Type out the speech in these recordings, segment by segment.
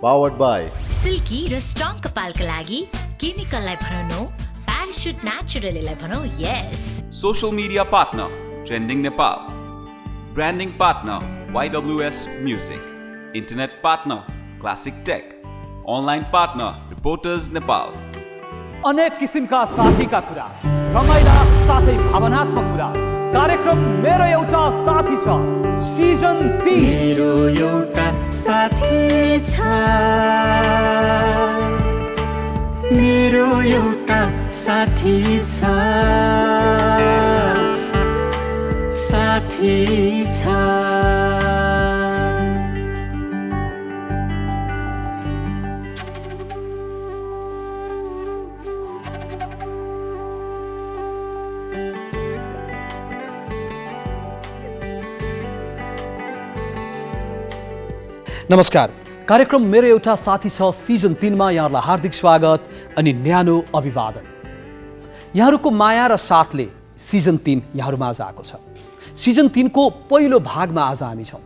Powered by silky र strong कपालका लागि केमिकललाई भनौँ प्याराशुट नेचुरलीलाई भनौँ यस। Social media partner, Trending Nepal. Branding partner, YWS Music. Internet partner, Classic Tech. Online partner, Reporters Nepal. अनेक किसिमका साथीका कुरा, रमाइला साथै भावनात्मक कुरा। कार्यक्रम मेरो एउटा साथी छ सिजन 3। मेरो एउटा साथी छ, मेरो एउटा साथी छ, साथी छ। नमस्कार, कार्यक्रम मेरो एउटा साथी छ सिजन 3 मा यहाँहरूलाई हार्दिक स्वागत अनि न्यानो अभिवादन। यहाँहरूको माया र साथले सिजन 3 यहाँहरूमा आज आएको छ। सिजन 3 को पहिलो भागमा आज हामी छौँ।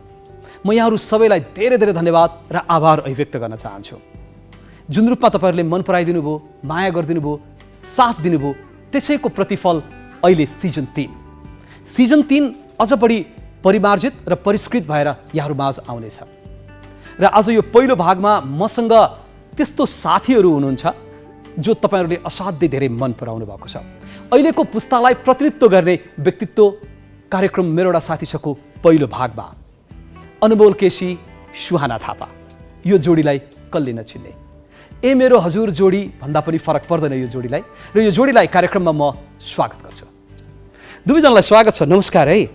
म यहाँहरू सबैलाई धेरै धेरै धन्यवाद र आभार अभिव्यक्त गर्न चाहन्छु। जुन रूपमा तपाईँहरूले मन पराइदिनु भयो, माया गरिदिनु भयो, साथ दिनुभयो, त्यसैको प्रतिफल अहिले सिजन 3। सिजन 3 अझ बढी परिमार्जित र परिष्कृत भएर यहाँहरूमा आज आउनेछ। र आज यो पहिलो भागमा मसँग त्यस्तो साथीहरू हुनुहुन्छ जो तपाईँहरूले असाध्यै धेरै मन पराउनु भएको छ। अहिलेको पुस्तालाई प्रतिनिधित्व गर्ने व्यक्तित्व कार्यक्रम मेरो एउटा साथी छको पहिलो भागमा अनमोल केसी, सुहाना थापा। यो जोडीलाई कसले नचिन्ने? ए मेरो हजुर जोडी भन्दा पनि फरक पर्दैन यो जोडीलाई, र यो जोडीलाई कार्यक्रममा म स्वागत गर्छु। दुवैजनालाई स्वागत छ। नमस्कार है।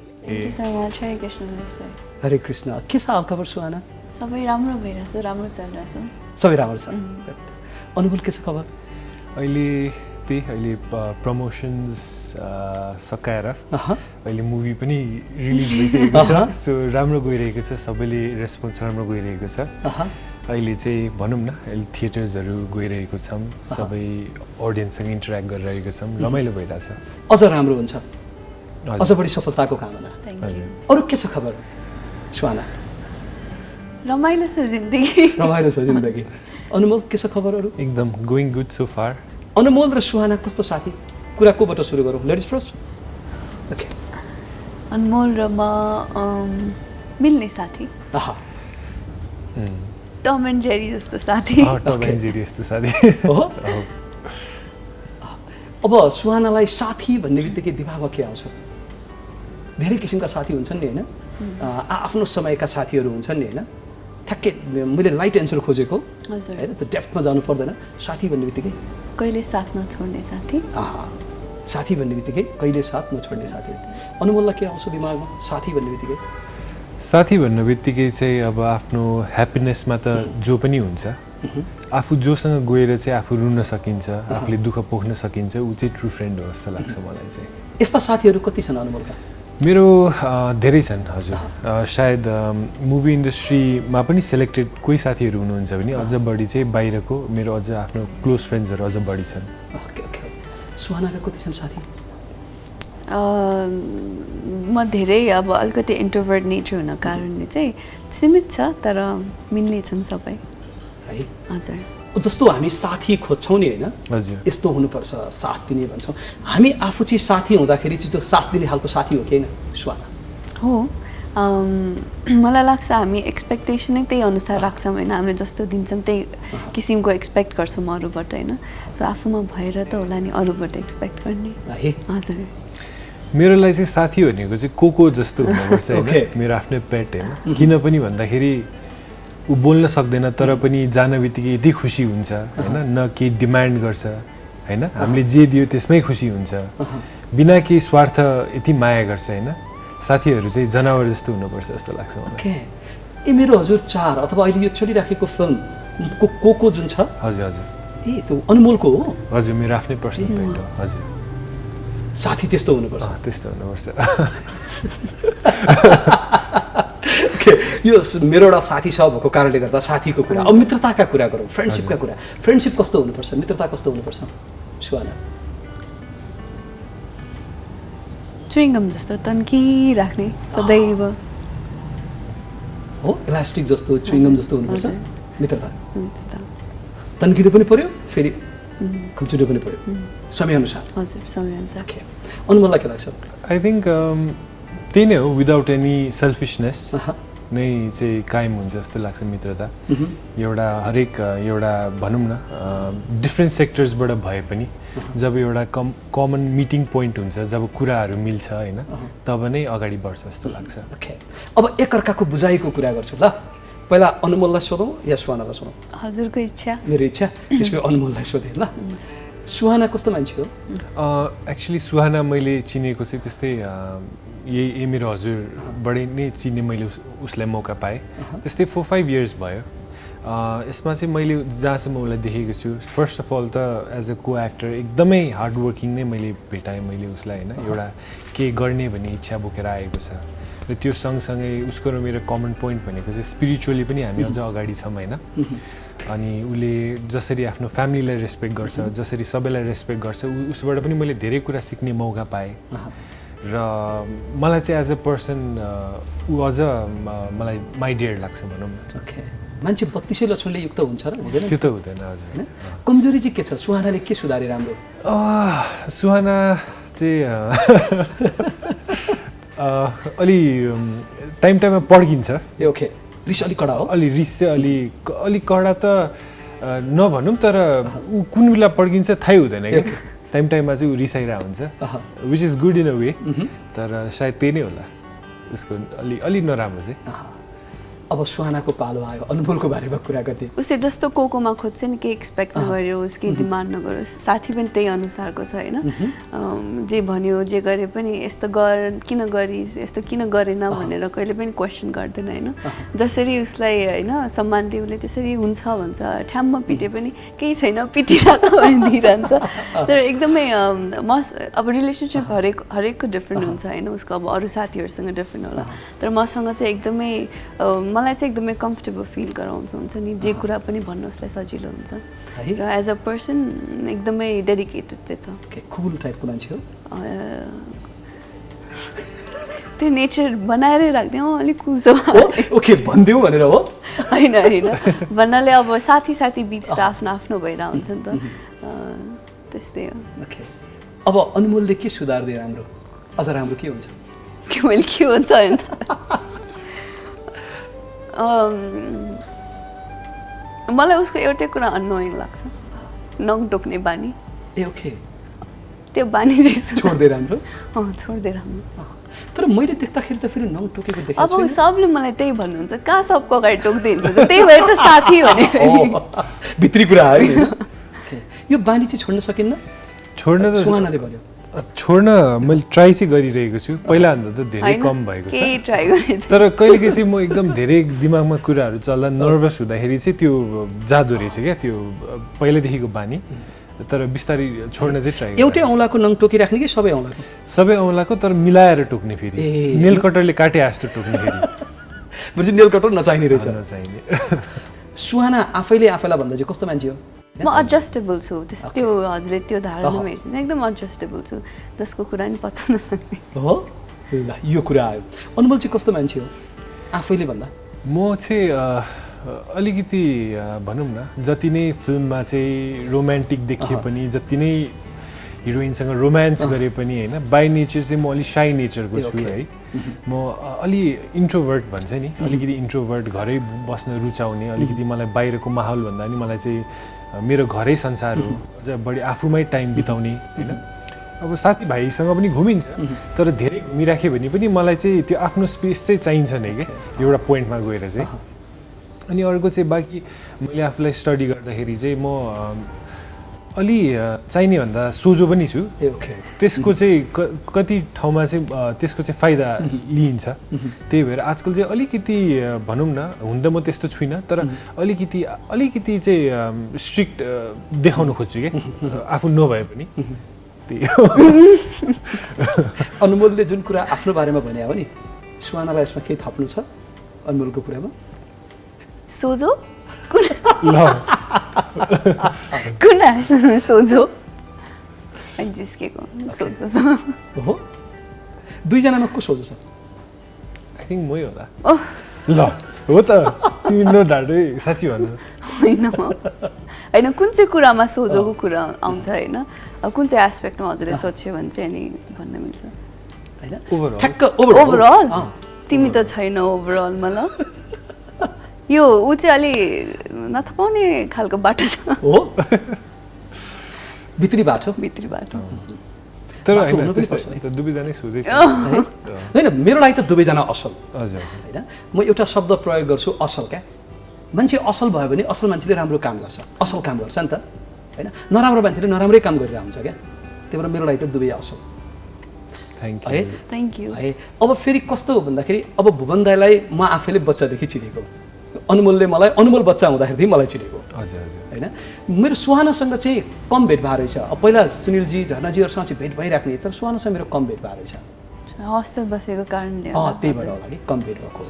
हरे कृष्ण। के छ हालखबर सुहाना? सबै राम्रो भइरहेछ, राम्रो चलिरहेछ। सबै राम्रो छ। अनुभव के छ खबर? अहिले प्रमोसन्स सकाएर अहिले मुभी पनि रिलिज भइसकेको छ। सो राम्रो गइरहेको छ, सबैले रेस्पोन्स राम्रो गइरहेको छ। अहिले चाहिँ भनौँ न, अहिले थिएटर्सहरू गइरहेको छौँ, सबै अडियन्ससँग इन्टरेक्ट गरिरहेको छौँ, रमाइलो भइरहेछ। अझ राम्रो हुन्छ, अझ बढी सफलताको कामना। अरू के छ खबर सुहाना? रमाइलो छ जिन्दगी। रमाइलो छ जिन्दगी। अनमोल के छ खबरहरू? एकदम गोइङ गुड सो फार। अनमोल र सुहाना कस्तो साथी? कुरा कोबाट सुरु गरौँ? Ladies first. ओके। अनमोल र म मिल्ने साथी। टम एन्ड जेरी जस्तो साथी। टम एन्ड जेरी जस्तो साथी। अब सुहानालाई साथी भन्ने बित्तिकै दिमागमा के आउँछ? धेरै किसिमका साथी हुन्छन् नि, होइन? आफ्नो समयका साथीहरू हुन्छन् नि, होइन? ठ्याक्कै मैले लाइट एन्सर खोजेको होइन, त्यो डेप्थमा जानु पर्दैन। साथी भन्ने बित्तिकै कहिले साथ नछोड्ने साथी। साथी भन्ने बित्तिकै कहिले साथ नछोड्ने साथी। अनुभवलाई के आउँछ दिमागमा साथी भन्ने बित्तिकै? साथी भन्ने बित्तिकै चाहिँ अब आफ्नो ह्याप्पिनेसमा त जो पनि हुन्छ, आफू जोसँग गएर चाहिँ आफू रुन सकिन्छ, आफूले दुःख पोख्न सकिन्छ, ऊ चाहिँ ट्रु फ्रेन्ड हो जस्तो लाग्छ मलाई चाहिँ। यस्ता साथीहरू कति छन् अनुभवका? मेरो धेरै छन् हजुर। सायद मुभी इन्डस्ट्रीमा पनि सेलेक्टेड कोही साथीहरू हुनुहुन्छ भने अझ बढी चाहिँ बाहिरको मेरो अझ आफ्नो क्लोज फ्रेन्ड्सहरू अझ बढी छन्। Okay okay. सुहानाका कति छन् साथी? म धेरै अब अलिकति इन्ट्रोभर्ट नेचर हुन कारणले चाहिँ सीमित छ, तर मिल्ने छन् सबै है। हजुर। जस्तो हामी साथी खोज्छौँ नि, होइन? हजुर। यस्तो हुनुपर्छ, साथ दिने भन्छौँ। हामी आफू चाहिँ साथी हुँदाखेरि चाहिँ त्यो साथ दिने खालको साथी हो कि होइन सुहाना? हो, मलाई लाग्छ हामी एक्सपेक्टेसनै त्यही अनुसार राख्छौँ होइन। हामीले जस्तो दिन्छौँ त्यही किसिमको एक्सपेक्ट गर्छौँ अरूबाट, होइन? सो आफूमा भएर त होला नि अरूबाट एक्सपेक्ट गर्ने। हजुर। मेरो लागि चाहिँ साथी भनेको चाहिँ को जस्तो हुनुपर्छ होइन, मेरो आफ्नै पेट होइन। किन पनि भन्दाखेरि ऊ बोल्न सक्दैन तर पनि जान बित्तिकै यति खुसी हुन्छ होइन, न केही डिमान्ड गर्छ होइन, हामीले जे दियो त्यसमै खुसी हुन्छ, बिना केही स्वार्थ यति माया गर्छ होइन। साथीहरू चाहिँ जनावर जस्तो हुनुपर्छ जस्तो लाग्छ मलाई। ए मेरो हजुर 4 अथवा अहिले यो चलिराखेको फिल्म को जुन छ? हजुर हजुर। ए त्यो अनमोलको हो? हजुर, मेरो आफ्नै पर्सनल पेट हो। हजुर। साथी त्यस्तो हुनुपर्छ। त्यस्तो हुनुपर्छ। यो मेरो एउटा साथी छ भएको कारणले गर्दा साथीको कुरा। अब मित्रताका कुरा गरौँ, फ्रेन्डसिपका कुरा। फ्रेन्डसिप कस्तो हुनुपर्छ, मित्रता कस्तो हुनुपर्छ सुहाना? च्युइङगम जस्तो तन्किराख्ने सदैव। हो, इलास्टिक जस्तो, च्युइङगम जस्तो हुनुपर्छ। मित्रता तन्किनु पनि पर्यो फेरि खुम्चिनु पनि पर्यो समयअनुसार हजुर समयअनुसार अनुमोललाई के लाग्छ आई थिङ्क त्यही नै हो विदाउट एनी सेल्फिसनेस नै चाहिँ कायम हुन्छ जस्तो लाग्छ मित्रता एउटा हरेक एउटा भनौँ न डिफ्रेन्ट सेक्टर्सबाट भए पनि जब एउटा कमन मिटिङ पोइन्ट हुन्छ जब कुराहरू मिल्छ होइन तब नै अगाडि बढ्छ जस्तो लाग्छ अब एकअर्काको बुझाइको कुरा गर्छु ल पहिला अनुमोललाई सोधौँ या सुहानालाई सोधौँ हजुरको इच्छा मेरो इच्छा त्यसपछि अनुमोललाई सोधेँ ल सुहाना कस्तो मान्छे हो एक्चुली सुहाना मैले चिनेको चाहिँ त्यस्तै यही मेरो हजुरबाटै नै चिन्ने मैले उसलाई मौका पाएँ त्यस्तै 4-5 इयर्स भयो यसमा चाहिँ मैले जहाँसम्म उसलाई देखेको छु फर्स्ट अफ अल त एज अ को एक्टर एकदमै हार्डवर्किङ नै मैले भेटाएँ मैले उसलाई होइन एउटा के गर्ने भन्ने इच्छा बोकेर आएको छ र त्यो सँगसँगै उसको र मेरो कमन पोइन्ट भनेको चाहिँ स्पिरिचुअली पनि हामी अझ अगाडि छौँ होइन अनि उसले जसरी आफ्नो फ्यामिलीलाई रेस्पेक्ट गर्छ जसरी सबैलाई रेस्पेक्ट गर्छ उसबाट पनि मैले धेरै कुरा सिक्ने मौका पाएँ र मलाई चाहिँ एज अ पर्सन ऊ अझ मलाई माई डियर लाग्छ भनौँ न मान्छे 32 लक्षणले युक्त हुन्छ र हुँदैन त्यो त हुँदैन हजुर कमजोरी चाहिँ के छ सुहानाले के सुधारे राम्रो सुहाना चाहिँ अलि टाइममा पड्किन्छ ए ओके रिस अलिक कडा हो अलि रिस चाहिँ अलि कडा त नभनौँ तर ऊ कुन बेला पड्किन्छ थाहै हुँदैन क्या टाइममा चाहिँ ऊ रिसाइरहेको हुन्छ which is good in a way तर सायद त्यही नै होला उसको अलि नराम्रो चाहिँ अब सुहानाको पालो आयो अनुभवको बारेमा कुरा गर्ने उसले जस्तो कोकोमा खोज्छ नि के एक्सपेक्ट नगरोस् के डिमान्ड नगरोस् साथी पनि त्यही अनुसारको छ हैन जे भन्यो जे गरे पनि यस्तो गर किन गरिस् यस्तो किन गरेन भनेर कहिले पनि क्वेशन गर्दैन हैन जसरी उसलाई हैन सम्मान दिउले त्यसरी हुन्छ भन्छ ठ्याम्म पिटे पनि केही छैन पिटिरहेको भनिदिरहन्छ तर एकदमै अब रिलेसनशिप हरेकको डिफरेन्ट हुन्छ हैन उसको अब अरु साथीहरुसँग डिफरेन्ट होला तर मसँग चाहिँ एकदमै मलाई चाहिँ एकदमै कम्फर्टेबल फिल गराउँछ नि जे कुरा पनि भन्न उसलाई सजिलो हुन्छ र एज अ पर्सन एकदमै डेडिकेटेड चाहिँ छ के कुल टाइपको मान्छे हो त्यो नेचर बनाएरै राख्दै अलिक कुल छ ओके भन्दिउ भनेर हो हैन भन्नाले अब साथी बीच त आफ्नो भइरा हुन्छ नि त त्यस्तै हो ओके अब अनमोलले के सुधार्दै राम्रो अझ राम्रो के हुन्छ के मैले के हुन्छ हैन मलाई उसको एउटै कुरा अननोइङ लाग्छ नङ टोक्ने बानी ए ओके त्यो बानी चाहिँ छोड्दै राम्रो छोड्दै राम्रो तर मैले देख्दाखेरि त फेरि नङ टोकेको देखेको छु अब सबले मलाई त्यही भन्नुहुन्छ कहाँ सबको अगाडि टोक्दै हुन्छ त्यही भएर त साथी भने भित्री कुरा है यो बानी चाहिँ छोड्न सकिन्न छोड्न त सुहानाले भन्यो छोड्न मैले ट्राई चाहिँ गरिरहेको छु पहिलाभन्दा त धेरै कम भएको छ ट्राई गरेँ तर कहिलेकाहीँ चाहिँ म एकदम धेरै दिमागमा कुराहरू चल्दा नर्भस हुँदाखेरि चाहिँ त्यो जादो रहेछ क्या त्यो पहिल्यैदेखिको बानी तर बिस्तारै छोड्न चाहिँ ट्राई एउटै औँलाको नङ टोकिराख्ने कि सबै औँलाको सबै औँलाको तर मिलाएर टोक्ने फेरि नेल कटरले काटे जस्तो टोक्ने फेरि म्हणजे नेल कटर नचाहिने रहेछ नचाहिने सुहाना आफैले आफैलाई भन्दा चाहिँ कस्तो मान्छे हो म एडजस्टेबल छु त्यो हजुरले त्यो धारणामा हेर्छ एकदम एडजस्टेबल छु जसको कुरा नि पचाउन सक्ने हो ल यो कुरा आयो अनमोल चाहिँ कस्तो मान्छे हो आफैले भन्दा म चाहिँ अलिकति भनौँ न जति नै फिल्ममा चाहिँ रोमान्टिक देखिए पनि जति नै हिरोइनसँग रोमान्स गरे पनि होइन बाई नेचर चाहिँ म अलिक साई नेचरको छु है म अलि इन्ट्रोभर्ट भन्छ नि अलिकति इन्ट्रोभर्ट घरै बस्न रुचाउने अलिकति मलाई बाहिरको माहौल भन्दा नि मलाई चाहिँ मेरो घरै संसार हो अझ बढी आफूमै टाइम बिताउने होइन अब साथीभाइसँग पनि घुमिन्छ तर धेरै घुमिराख्यो भने पनि मलाई चाहिँ त्यो आफ्नो स्पेस चाहिँ चाहिन्छ नै क्या एउटा पोइन्टमा गएर चाहिँ अनि अर्को चाहिँ बाँकी मैले आफूलाई स्टडी गर्दाखेरि चाहिँ म अलि चाहिने भन्दा सोझो पनि छु त्यसको चाहिँ कति ठाउँमा चाहिँ त्यसको चाहिँ फाइदा लिइन्छ त्यही भएर आजकल चाहिँ अलिकति भनौँ न हुन त म त्यस्तो छुइनँ तर अलिकति चाहिँ स्ट्रिक्ट देखाउन खोज्छु क्या आफू नभए पनि त्यही हो अनमोलले जुन कुरा आफ्नो बारेमा भने हो नि सुहानालाई यसमा केही थप्नु छ अनमोलको कुरामा सोझो कुन आएसम्म सोझो जिस्केको सोझो छ हो दुईजनामा को सोझो छ आई थिङ्क मै होला ल हो त तिमी नढाडै साँच्ची भन होइन कुन चाहिँ कुरामा सोझोको कुरा आउँछ होइन कुन चाहिँ एस्पेक्टमा हजुरले सोच्यो भने चाहिँ अनि भन्न मिल्छ होइन ठ्याक्क ओभरअल तिमी त छैन ओभरअलमा ल यो ऊ चाहिँ अलि नथपाउने खालको बाटो छ हो भित्री बाटो तर होइन त्यस्तो दुवैजना सोझै छ होइन मेरो लागि त दुवैजना असल हजुर होइन म एउटा शब्द प्रयोग गर्छु असल क्या मान्छे असल भयो भने असल मान्छेले राम्रो काम गर्छ असल काम गर्छ नि त होइन नराम्रो मान्छेले नराम्रै काम गरेर आउँछ क्या त्यही भएर मेरो लागि त दुवै असल थ्याङ्क यू है अब फेरि कस्तो हो भन्दाखेरि अब भुवन दाइलाई म आफैले बच्चादेखि चिनेको अनमोलले मलाई अनमोल बच्चा हुँदाखेरि मलाई चिनेको हजुर होइन मेरो सुहानासँग चाहिँ कम भेट भएको रहेछ अब पहिला सुनिलजी झर्नाजीहरूसँग चाहिँ भेट भइराख्ने तर सुहानासँग मेरो कम भेट भएको रहेछ हस्टेल बसेको कारणले त्यही भएर होला कि कम भेट भएको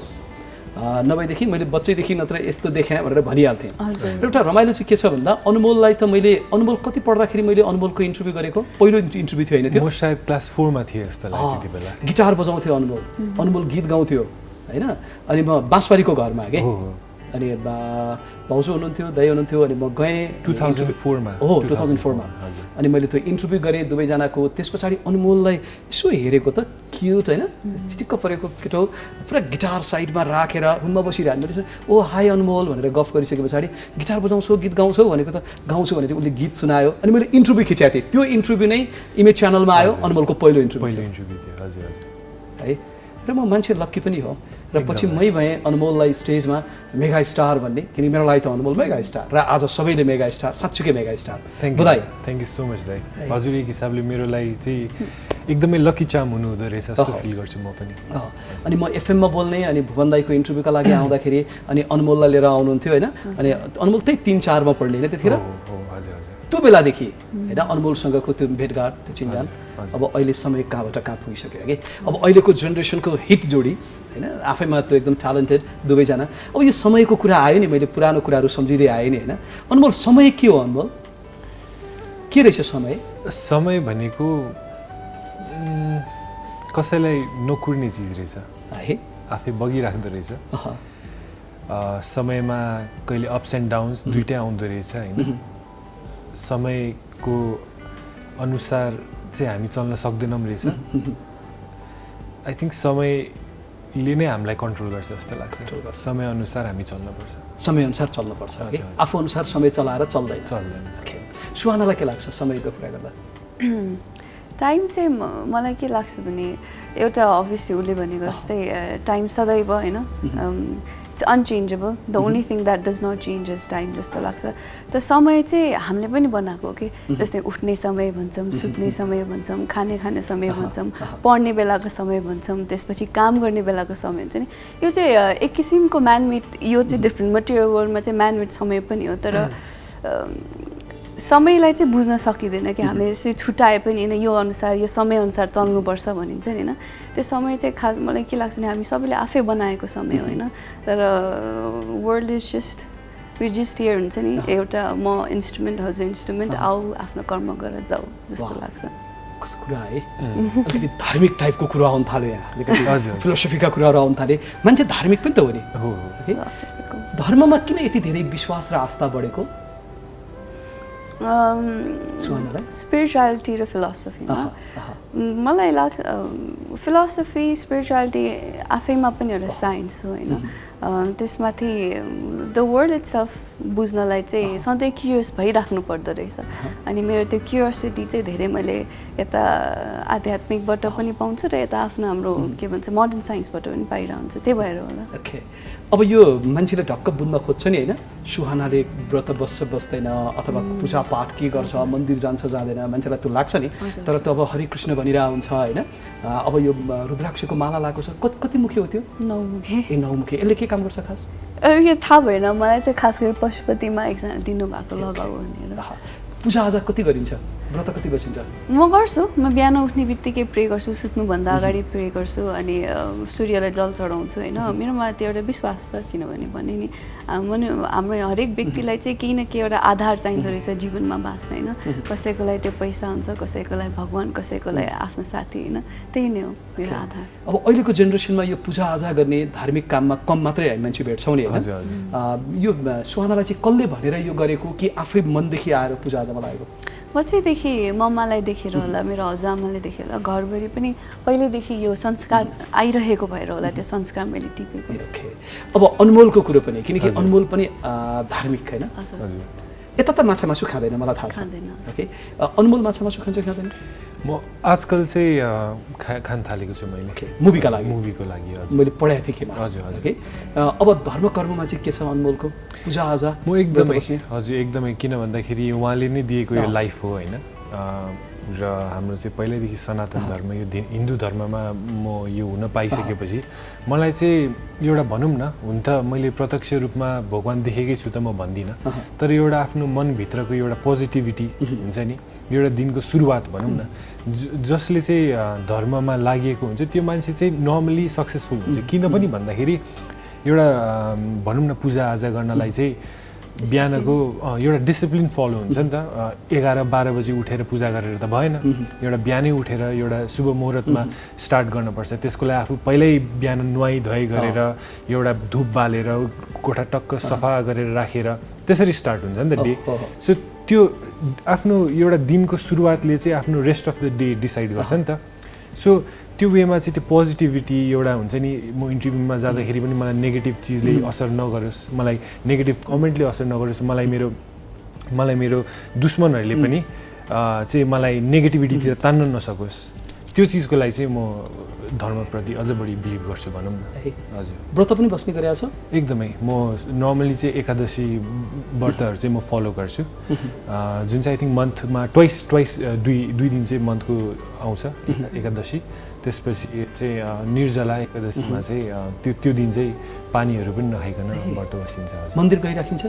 नभएदेखि मैले बच्चैदेखि नत्र यस्तो देखाएँ भनेर भनिहाल्थेँ एउटा रमाइलो चाहिँ के छ भन्दा अनमोललाई त मैले अनमोल कति पढ्दाखेरि मैले अनमोलको इन्टरभ्यू गरेको पहिलो इन्टरभ्यू थियो होइन त्यो म सायद क्लास 4 मा थिएँ जस्तो लाग्यो त्यति बेला गिटार बजाउँथ्यो अनमोल गीत गाउँथ्यो होइन अनि म बाँसबारीको घरमा के अनि भाउजू हुनुहुन्थ्यो दाइ हुनुहुन्थ्यो अनि म गएँ 2004 मा हो 2004 मा अनि मैले त्यो इन्टरभ्यू गरेँ दुवैजनाको त्यस पछाडि अनमोललाई यसो हेरेको त क्युट होइन चिटिक्क परेको केटो पुरा गिटार साइडमा राखेर रुममा बसिरहनु मैले ओ हाई अनमोल भनेर गफ गरिसके पछाडि गिटार बजाउँछौ गीत गाउँछौ भनेको त गाउँछु भनेर उसले गीत सुनायो अनि मैले इन्टरभ्यू खिचाएको थिएँ त्यो इन्टरभ्यू नै इमेज च्यानलमा आयो अनमोलको पहिलो इन्टरभ्यू थियो हजुर है र म मान्छे लक्की पनि हो र पछि मै भएँ अनमोललाई स्टेजमा मेगा स्टार भन्ने किनकि मेरो लागि त अनमोल मेगा स्टार र आज सबैले मेगा स्टार साँच्चीकै mega star thank you so much दाइ हजुर एक हिसाबले मेरो लागि चाहिँ एकदमै लकी चाम हुनुहुँदो रहेछ जस्तो फिल गर्छु म पनि अनि म एफएममा बोल्ने अनि भुवन दाइको इन्टरभ्यूका लागि आउँदाखेरि अनि अनमोललाई लिएर आउनुहुन्थ्यो होइन अनि अनमोल त्यही 3-4 मा पढ्ने होइन त्यतिखेर त्यो बेलादेखि होइन अनमोलसँगको त्यो भेटघाट त्यो चिन्जान अब अहिले समय कहाँबाट कहाँ पुगिसक्यो कि अब अहिलेको जेनेरेसनको हिट जोडी होइन आफैमा त्यो एकदम ट्यालेन्टेड दुवैजना अब यो समयको कुरा आयो नि मैले पुरानो कुराहरू सम्झिँदै आएँ नि होइन अनमोल समय के हो अनमोल के रहेछ समय भनेको कसैलाई नकुर्ने चिज रहेछ है आफै बगिराख्दो रहेछ समयमा कहिले अप्स एन्ड डाउन्स दुइटै आउँदो रहेछ होइन समयको अनुसार चाहिँ हामी चल्न सक्दैनौँ रहेछ आई थिङ्क समयले नै हामीलाई कन्ट्रोल गर्छ जस्तो लाग्छ समयअनुसार हामी चल्नुपर्छ समयअनुसार चल्नुपर्छ आफू अनुसार समय चलाएर चल्दैन सुहानालाई के लाग्छ समयको कुरा गर्दा टाइम चाहिँ मलाई के लाग्छ भने एउटा अभियसली उसले भनेको जस्तै टाइम सदैव होइन it's unchangeable the only thing that does not change is time जस्तो लाग्छ त समय चाहिँ हामीले पनि बनाएको हो कि जस्तै उठ्ने समय भन्छौँ सुत्ने समय भन्छौँ खाने समय भन्छौँ पढ्ने बेलाको समय भन्छौँ त्यसपछि काम गर्ने बेलाको समय हुन्छ नि यो चाहिँ एक किसिमको म्यानमेड यो चाहिँ डिफ्रेन्ट मटेरियल वर्ल्डमा चाहिँ म्यानमेड समय पनि हो तर समयलाई चाहिँ बुझ्न सकिँदैन कि हामीले यसरी छुट्याए पनि होइन यो अनुसार यो समयअनुसार चल्नुपर्छ भनिन्छ नि होइन त्यो समय चाहिँ खास मलाई के लाग्छ भने हामी सबैले आफै बनाएको समय हो होइन तर वर्ल्ड इज जस्ट हियर हुन्छ नि एउटा म इन्स्ट्रुमेन्ट हजुर इन्स्ट्रुमेन्ट आऊ आफ्नो कर्म गरेर जाऊ जस्तो लाग्छ कस्तो कुरा है अलिकति धार्मिक टाइपको कुरा आउनु थाल्यो यहाँ अलिकति फिलोसफीका कुराहरू आउनु थाले मान्छे धार्मिक पनि त हो नि धर्ममा किन यति धेरै विश्वास र आस्था बढेको स्पिरिचुअलिटी र फिलोसफीमा मलाई लाग्छ फिलोसफी स्पिरिचुअलिटी आफैमा पनि एउटा साइन्स हो होइन त्यसमाथि द वर्ल्ड इट्सेल्फ बुझ्नलाई चाहिँ सधैँ क्युरियस भइराख्नु पर्दो रहेछ अनि मेरो त्यो क्युरियोसिटी चाहिँ धेरै मैले यता आध्यात्मिकबाट पनि पाउँछु र यता आफ्नो हाम्रो के भन्छ मोडर्न साइन्सबाट पनि पाइरहन्छु त्यही भएर होला ओके अब यो मान्छेले ढक्क बुझ्न खोज्छ नि होइन सुहानाले व्रत बस्छ बस्दैन अथवा पूजापाठ के गर्छ मन्दिर जान्छ जाँदैन मान्छेलाई त्यो लाग्छ नि तर त्यो अब हरिकृष्ण भनिरहेको हुन्छ होइन अब यो रुद्राक्षको माला लगाएको छ कति मुखी हो त्यो 9 मुखी ए 9 मुखी यसले के काम गर्छ खास यो थाहा भएन मलाई चाहिँ खास गरी पशुपतिमा एकजना दिनुभएको लगाऊ भनेर पूजा आजा कति गरिन्छ व्रत कति बसिन्छ? म गर्छु, म बिहान उठ्ने बित्तिकै प्रे गर्छु, सुत्नुभन्दा अगाडि प्रे गर्छु अनि सूर्यलाई जल चढाउँछु होइन। मेरोमा त्यो एउटा विश्वास छ, किनभने भने नि हाम्रो हरेक व्यक्तिलाई चाहिँ केही न केही एउटा आधार चाहिँदो रहेछ जीवनमा बाँच्न होइन। कसैकोलाई त्यो पैसा हुन्छ, कसैकोलाई भगवान्, कसैकोलाई आफ्नो साथी होइन। त्यही नै हो मेरो आधार। अब अहिलेको जेनेरेसनमा यो पूजाआजा गर्ने धार्मिक काममा कम मात्रै हामी मान्छे भेट्छौँ नि होइन। यो सुहानालाई चाहिँ कसले भनेर यो गरेको कि आफै मनदेखि आएर पूजाआजामा लागेको? बच्चैदेखि मम्मालाई देखेर होला, मेरो हजुरआमाले देखेर होला, घरभरि पनि पहिल्यैदेखि यो संस्कार आइरहेको भएर होला त्यो संस्कार मैले टिपेको। ओके, अब अनमोलको कुरो पनि, किनकि अनमोल पनि धार्मिक होइन। यता त माछा मासु खाँदैन, मलाई थाहा छ। ओके, अनमोल माछा मासु खान्छ कि खाँदैन? म आजकल चाहिँ खान थालेको छु मैले। मुभीका लागि? मुभीको लागि हजुर। मैले पढाएको थिएँ केमा। हजुर हजुर। ओके, अब धर्म कर्ममा चाहिँ के छ अनमोलको? पूजाआजा म एकदमै हजुर एकदमै, किन भन्दाखेरि उहाँले नै दिएको यो लाइफ हो होइन। र हाम्रो चाहिँ पहिल्यैदेखि सनातन धर्म, यो हिन्दू धर्ममा म यो हुन पाइसकेपछि मलाई चाहिँ एउटा भनौँ न, हुन त मैले प्रत्यक्ष रूपमा भगवान् देखेकै छु त म भन्दिनँ, तर एउटा आफ्नो मनभित्रको एउटा पोजिटिभिटी हुन्छ नि, एउटा दिनको सुरुवात भनौँ न, जसले चाहिँ धर्ममा लागिएको हुन्छ त्यो मान्छे चाहिँ नर्मली सक्सेसफुल हुन्छ। किन पनि भन्दाखेरि एउटा भनौँ न पूजाआजा गर्नलाई चाहिँ बिहानको एउटा डिसिप्लिन फलो हुन्छ नि त। 11-12 बजी उठेर पूजा गरेर त भएन, एउटा बिहानै उठेर एउटा शुभ मुहुर्तमा स्टार्ट गर्नुपर्छ। त्यसको लागि आफू पहिल्यै बिहान नुहाइ धुवाइ गरेर एउटा धुप बालेर कोठा टक्क सफा गरेर राखेर त्यसरी स्टार्ट हुन्छ नि त डे। सो त्यो आफ्नो एउटा दिनको सुरुवातले चाहिँ आफ्नो rest of the day decide गर्छ नि त। सो त्यो वेमा चाहिँ त्यो पोजिटिभिटी एउटा हुन्छ नि, म इन्टरभ्यूमा जाँदाखेरि पनि मलाई नेगेटिभ चिजले असर नगरोस्, मलाई नेगेटिभ कमेन्टले असर नगरोस्, मलाई मेरो दुश्मनहरूले पनि चाहिँ मलाई नेगेटिभिटीतिर तान्न नसकोस्, त्यो चिजको लागि चाहिँ म धर्मप्रति अझ बढी बिलिभ गर्छु भनौँ न। हजुर। व्रत पनि बस्ने गरेको छ? एकदमै, म नर्मली चाहिँ एकादशी व्रतहरू चाहिँ म फलो गर्छु, जुन चाहिँ आई थिङ्क मन्थमा ट्वाइस दुई दिन चाहिँ मन्थको आउँछ एकादशी। त्यसपछि चाहिँ निर्जला एकादशीमा चाहिँ त्यो दिन चाहिँ पानीहरू पनि नखाइकन व्रत बसिन्छ। मन्दिर गइराखिन्छ?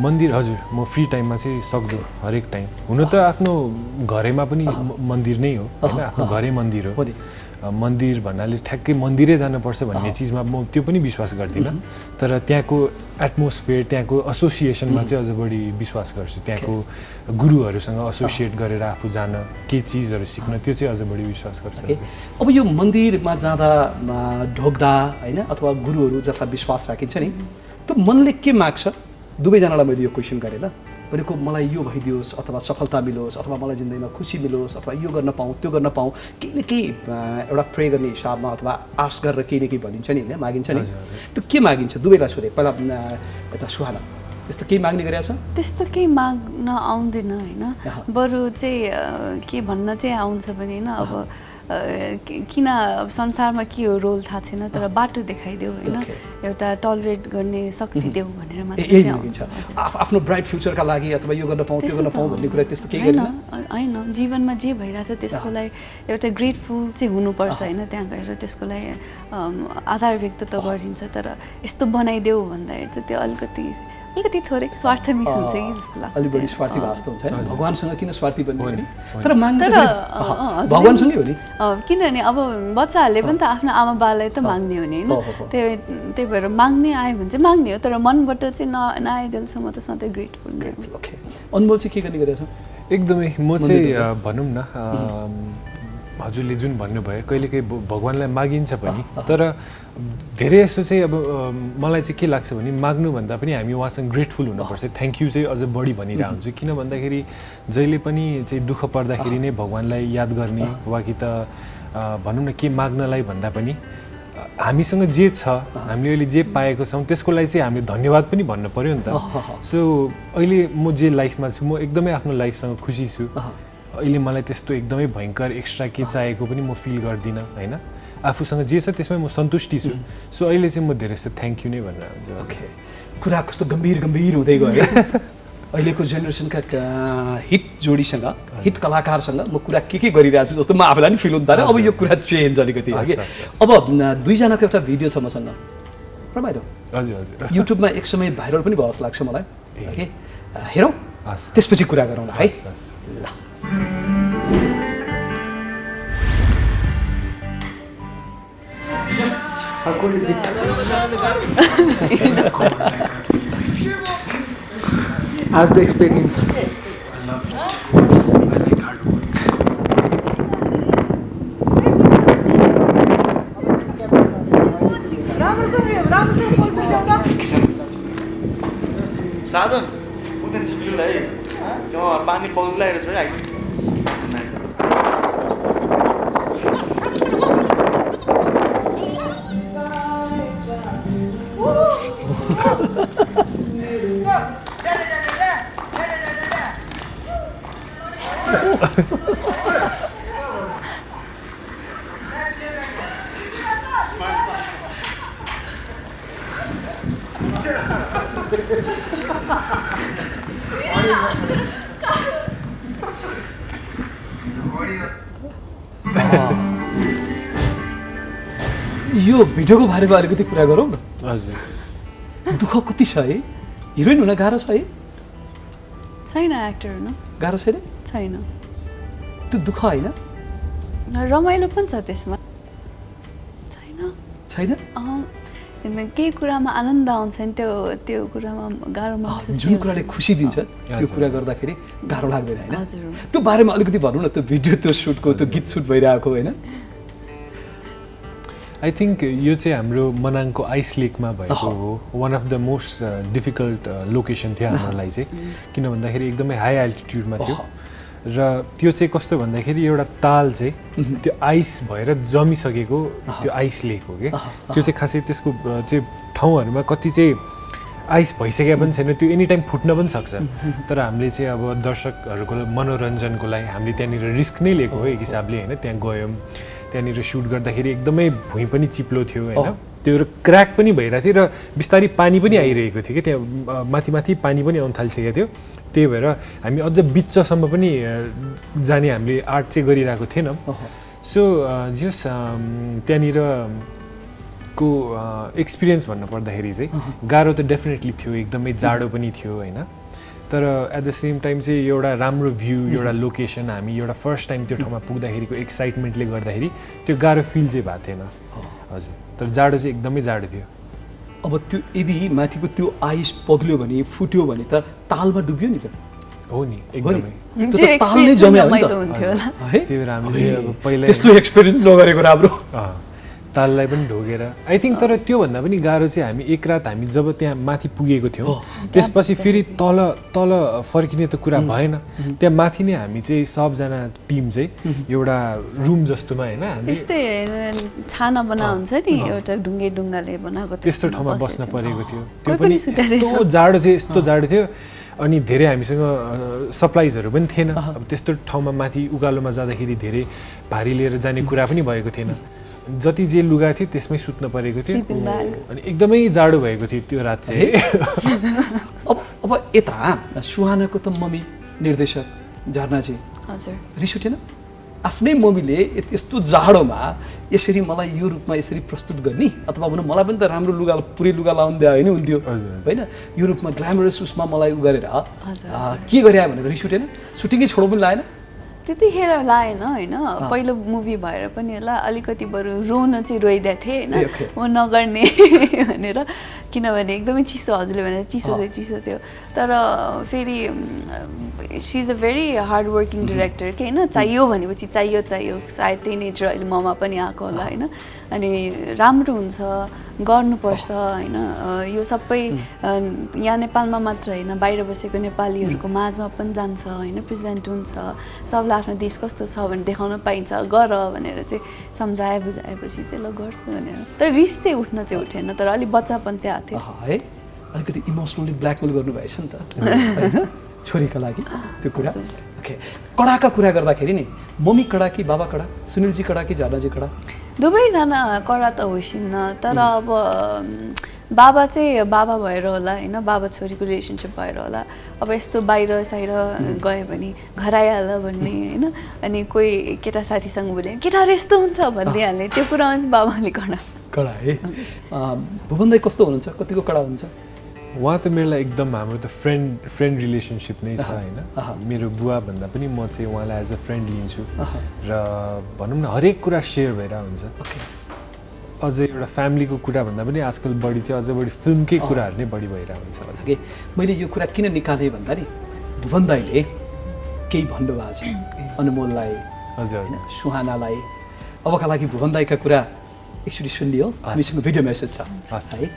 मन्दिर हजुर, म फ्री टाइममा चाहिँ सक्दो हरेक टाइम। हुन त आफ्नो घरैमा पनि मन्दिर नै हो होइन, आफ्नो घरै मन्दिर हो। मन्दिर भन्नाले ठ्याक्कै मन्दिरै जानुपर्छ भन्ने चिजमा म त्यो पनि विश्वास गर्दिनँ, तर त्यहाँको एटमोस्फियर, त्यहाँको एसोसिएसनमा चाहिँ अझ बढी विश्वास गर्छु। त्यहाँको गुरुहरूसँग एसोसिएट गरेर आफू जान, केही चिजहरू सिक्न, त्यो चाहिँ अझ बढी विश्वास गर्छु। अब यो मन्दिरमा जाँदा ढोक्दा होइन, अथवा गुरुहरू जसलाई विश्वास राखिन्छ नि, त्यो मनले के माग्छ? दुवैजनालाई मैले यो क्वेसन गरेँ ल, भनेको मलाई यो भइदियोस्, अथवा सफलता मिलोस्, अथवा मलाई जिन्दगीमा खुसी मिलोस्, अथवा यो गर्न पाऊँ, त्यो गर्न पाऊँ, केही न केही एउटा प्रे गर्ने हिसाबमा अथवा आश गरेर केही न केही भनिन्छ नि होइन, मागिन्छ नि। त्यो के मागिन्छ? दुवैलाई सोधेँ। पहिला यता सुहाना, त्यस्तो केही माग्ने गरेको छ? त्यस्तो केही माग्न आउँदैन होइन, बरु चाहिँ के भन्न चाहिँ आउँछ भने होइन, अब किन संसारमा के हो रोल थाहा छैन, तर बाटो देखाइदेऊ होइन, एउटा टलरेट गर्ने शक्ति देऊ भनेर मात्रै चाहिँ आउँछ। आफ्नो ब्राइट फ्युचरका लागि अथवा यो गर्न पाऊँ, त्यो गर्न पाऊँ भन्ने कुरा त्यस्तो केही होइन। होइन, जीवनमा जे भइरहेछ त्यसको लागि एउटा ग्रेटफुल चाहिँ हुनुपर्छ होइन, त्यहाँ गएर त्यसको लागि आधार व्यक्त त गरिन्छ, तर यस्तो बनाइदेऊ भन्दाखेरि चाहिँ त्यो अलिकति थोरै स्वार्थ मिक्स हुन्छ कि जस्तो लाग्छ। अलिक बढी स्वार्थी भास्तो हुन्छ होइन। भगवान्सँग किन स्वार्थी बन्ने हो नि, तर भगवान्सँगै हो नि, किनभने अब बच्चाहरूले पनि त आफ्नो आमा बाबालाई त माग्ने हो नि होइन, त्यही भएर माग्ने आयो भने चाहिँ माग्ने हो, तर मनबाट चाहिँ नआइजेलसम्म त सधैँ ग्रेटफुल नै हो। ओके, अनमोल चाहिँ के गर्ने गरेछ? एकदमै, म चाहिँ भनौँ न हजुरले जुन भन्नुभयो कहिलेकाहीँ भगवान्लाई मागिन्छ पनि, तर धेरै यसो चाहिँ अब मलाई चाहिँ के लाग्छ भने माग्नुभन्दा पनि हामी उहाँसँग ग्रेटफुल हुनुपर्छ, थ्याङ्क यू चाहिँ अझ बढी भनिरहेको हुन्छु। किन भन्दाखेरि जहिले पनि चाहिँ दुःख पर्दाखेरि नै भगवान्लाई याद गर्ने, वा कि त भनौँ न के माग्नलाई भन्दा पनि हामीसँग जे छ, हामीले अहिले जे पाएको छौँ त्यसको लागि चाहिँ हामीले धन्यवाद पनि भन्नु पऱ्यो नि त। सो अहिले म जे लाइफमा छु, म एकदमै आफ्नो लाइफसँग खुसी छु। अहिले मलाई त्यस्तो एकदमै भयङ्कर एक्स्ट्रा के चाहिएको पनि म फिल गर्दिनँ होइन, आफूसँग जे छ त्यसमै म सन्तुष्टि छु। सो अहिले चाहिँ म धेरै जस्तो थ्याङ्क यू नै भनेर हुन्छ। ओके, कुरा कस्तो गम्भीर हुँदै गयो है। अहिलेको जेनेरेसनका हिट जोडीसँग, हिट कलाकारसँग म कुरा के गरिरहेको छु जस्तो म आफूलाई नि फिल हुँदा, अब यो कुरा चेन्ज अलिकति हो कि। अब दुईजनाको एउटा भिडियो छ मसँग, रमाइलो। हजुर हजुर, युट्युबमा एक समय भाइरल पनि भयो जस्तो लाग्छ मलाई। ओके, हेरौँ त्यसपछि कुरा गरौँ है। ल How cold is it? How's the experience? I love it. I like hard work. साजन उदैन सिपिललाई त्यो पानी पौलाइरहेछ है आइस यो भिडियोको बारेमा अलिकति कुरा गरौँ न। हजुर दुःख कति छ है? हिरोइन हुन गाह्रो छ है? छैन एक्टर हुन गाह्रो छैन? छैन त्यो दुःख होइन? रमाइलो पनि छ त्यसमा छैन छैन? केही कुरामा आनन्द आउँछ नि त्यो कुरामा गाह्रो महसुस जुन कुराले खुसी दिन्छ त्यो कुरा गर्दाखेरि गाह्रो लाग्दैन होइन? हजुर। त्यो बारेमा अलिकति भन्नु न, त्यो भिडियो, त्यो सुटको, त्यो गीत सुट भइरहेको होइन? आई थिङ्क यो चाहिँ हाम्रो मनाङको आइस लेकमा भएको हो। One of the most difficult location थियो हाम्रो लागि चाहिँ, किन भन्दाखेरि एकदमै हाई एल्टिट्युडमा थियो र त्यो चाहिँ कस्तो भन्दाखेरि एउटा ताल चाहिँ त्यो आइस भएर जमिसकेको त्यो आइस लेक हो कि त्यो चाहिँ खासै त्यसको चाहिँ ठाउँहरूमा कति चाहिँ आइस भइसकेको पनि छैन, त्यो एनी टाइम फुट्न पनि सक्छ। तर हामीले चाहिँ अब दर्शकहरूको मनोरञ्जनको लागि हामीले त्यहाँनिर रिस्क नै लिएको हो एक हिसाबले होइन। त्यहाँ गयौँ, त्यहाँनिर सुट गर्दाखेरि एकदमै भुइँ पनि चिप्लो थियो होइन, त्यो क्र्याक पनि भइरहेको थियो र बिस्तारै पानी पनि आइरहेको थियो कि त्यहाँ माथि माथि पानी पनि आउनु थालिसकेको थियो। त्यही भएर हामी अझ बिचसम्म पनि जाने हामीले आर्ट चाहिँ गरिरहेको थिएनौँ। सो जे होस् त्यहाँनिर को एक्सपिरियन्स भन्नु पर्दाखेरि चाहिँ गाह्रो त डेफिनेटली थियो, एकदमै जाडो पनि थियो होइन। तर एट द सेम टाइम चाहिँ एउटा राम्रो भ्यू, एउटा लोकेसन, हामी एउटा फर्स्ट टाइम त्यो ठाउँमा पुग्दाखेरिको एक्साइटमेन्टले गर्दाखेरि त्यो गाह्रो फिल चाहिँ भएको थिएन। हजुर, तर जाडो चाहिँ एकदमै जाडो थियो। अब त्यो यदि माथिको त्यो आइस पग्ल्यो भने, फुट्यो भने त तालमा डुब्यो नि त? हो नि, एकदमै त्यो त तालले जम्यो नि त। त्यही भएर हामीले चाहिँ अब पहिला त्यस्तो एक्सपिरियन्स नगरेको राम्रो। ताललाई पनि ढोगेर आई थिङ्क। तर त्योभन्दा पनि गाह्रो चाहिँ हामी एक रात हामी जब त्यहाँ माथि पुगेको थियौँ त्यसपछि फेरि तल तल फर्किने त कुरा भएन। त्यहाँ माथि नै हामी चाहिँ सबजना टिम चाहिँ एउटा रुम जस्तोमा होइन यस्तै छाना बना हुन्छ नि एउटा ढुङ्गाले बनाएको त्यस्तो ठाउँमा बस्न परेको थियो। त्यो पनि यस्तो जाडो थियो, यस्तो जाडो थियो। अनि धेरै हामीसँग सप्लाइजहरू पनि थिएन। अब त्यस्तो ठाउँमा माथि उकालोमा जाँदाखेरि धेरै भारी लिएर जाने कुरा पनि भएको थिएन। जति जे लुगा थियो त्यसमै सुत्न परेको थियो अनि एकदमै जाडो भएको थियो त्यो रात चाहिँ। अब यता सुहानाको त मम्मी निर्देशक झरनाजी हजुर रिस उठेन? आफ्नै मम्मीले यस्तो जाडोमा यसरी मलाई यो रूपमा यसरी प्रस्तुत गर्ने, अथवा भनौँ मलाई पनि त राम्रो लुगा, पुरै लुगा लाउनु दिए होइन हुन्थ्यो होइन, यो रूपमा ग्ल्यामरस उसमा मलाई उ गरेर के गरे भनेर रिस उठेन? सुटिङै छोडो पनि लाएन? त्यतिखेर लाएन होइन, पहिलो मुभी भएर पनि होला अलिकति बरु रोन चाहिँ रोइदिएको थिएँ होइन, म नगर्ने भनेर, किनभने एकदमै चिसो, हजुरले भनेर चिसो थियो। तर फेरि she is a very hard working director कि होइन, चाहियो भनेपछि चाहियो सायद त्यही नेचर अहिले ममा पनि आएको होला होइन। अनि राम्रो हुन्छ, गर्नुपर्छ होइन। यो सबै यहाँ नेपालमा मात्र होइन, बाहिर बसेको नेपालीहरूको माझमा पनि जान्छ होइन, प्रेजेन्ट हुन्छ, सबलाई आफ्नो देश कस्तो छ भने देखाउन पाइन्छ, गर भनेर चाहिँ सम्झाए बुझाएपछि चाहिँ ल गर्छु भनेर। तर रिस चाहिँ उठ्न चाहिँ उठेन, तर अलिक बच्चापन चाहिँ आएको थियो है। अलिकति इमोसनली ब्ल्याकमेल गर्नुभएछ नि त होइन छोरीका लागि त्यो कुरा। ओके, कडाका कुरा गर्दाखेरि नि मम्मी कडा कि बाबा कडा? सुनिलजी कडा कि झरनाजी कडा? दुवैजना कडा त होइसिन्न, तर अब बाबा चाहिँ बाबा भएर होला होइन, बाबा छोरीको रिलेसनसिप भएर होला। अब यस्तो बाहिर साहिर गयो भने घर आइहाल भन्ने होइन, अनि कोही केटा साथीसँग बोल्यो केटाहरू यस्तो हुन्छ भनिदिइहाल्ने, त्यो कुरामा चाहिँ बाबाले कडा है। भुवन दाइ कस्तो हुनुहुन्छ, कतिको कडा हुन्छ? उहाँ त मेरो लागि एकदम हाम्रो त फ्रेन्ड रिलेसनसिप नै छ होइन। मेरो बुवा भन्दा पनि म चाहिँ उहाँलाई एज अ फ्रेन्ड लिन्छु र भनौँ न हरेक कुरा सेयर भएर हुन्छ। अझै एउटा फ्यामिलीको कुरा भन्दा पनि आजकल बढी चाहिँ अझै बढी फिल्मकै कुराहरू नै बढी भइरहेको हुन्छ ओके मैले यो कुरा किन निकालेँ भन्दा नि भुवन दाइले केही भन्नुभएको छ अनमोललाई हजुर होइन सुहानालाई अबका लागि भुवन दाइका कुरा एकचोटि सुनियो हामीसँग भिडियो मेसेज छ है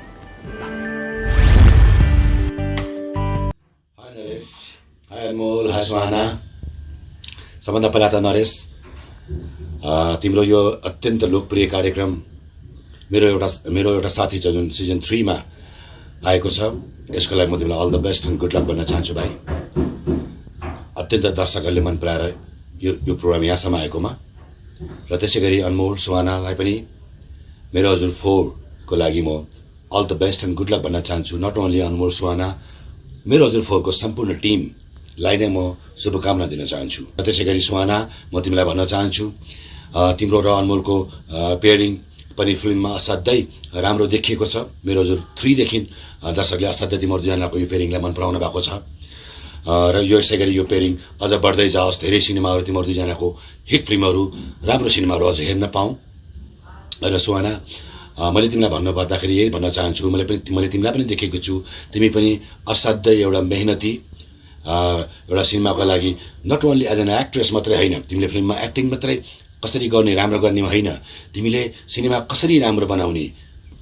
हाई नरेश हाई अनमोल हाई सुहाना सबभन्दा पहिला त नरेश तिम्रो यो अत्यन्त लोकप्रिय कार्यक्रम मेरो एउटा साथी छ जुन सिजन 3 मा आएको छ यसको लागि म तिमीलाई all the best and good luck भन्न चाहन्छु भाइ अत्यन्त दर्शकहरूले मन पराएर यो प्रोग्राम यहाँसम्म आएकोमा र त्यसै गरी अनमोल सुहानालाई पनि मेरो हजुर 4 को लागि म all the best and good luck भन्न चाहन्छु नट ओन्ली अनमोल सुहाना मेरो हजुर 4 को सम्पूर्ण टिमलाई नै म शुभकामना दिन चाहन्छु र त्यसै गरी सुहाना म तिमीलाई भन्न चाहन्छु तिम्रो र अनमोलको पेयरिङ पनि फिल्ममा असाध्यै राम्रो देखिएको छ मेरो हजुर 3 देखि दर्शकले असाध्यै तिम्रो दुईजनाको यो पेयरिङलाई मन पराउनु भएको छ र यो यसै गरी यो पेयरिङ अझ बढ्दै जाओस् धेरै सिनेमाहरू तिम्रो दुईजनाको हिट फिल्महरू राम्रो सिनेमाहरू अझ हेर्न पाऊँ र सुहाना मैले तिमीलाई भन्नुपर्दाखेरि यही भन्न चाहन्छु मैले तिमीलाई पनि देखेको छु तिमी पनि असाध्यै एउटा मेहनती एउटा सिनेमाको लागि not only as an actress मात्रै होइन तिमीले फिल्ममा एक्टिङ मात्रै कसरी गर्ने राम्रो गर्ने होइन तिमीले सिनेमा कसरी राम्रो बनाउने